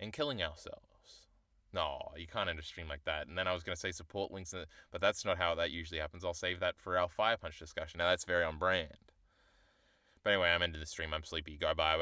in killing ourselves. No, you can't end a stream like that. And then I was going to say support links, but that's not how that usually happens. I'll save that for our Fire Punch discussion. Now, that's very on brand. But anyway, I'm ending the stream. I'm sleepy. Go bye.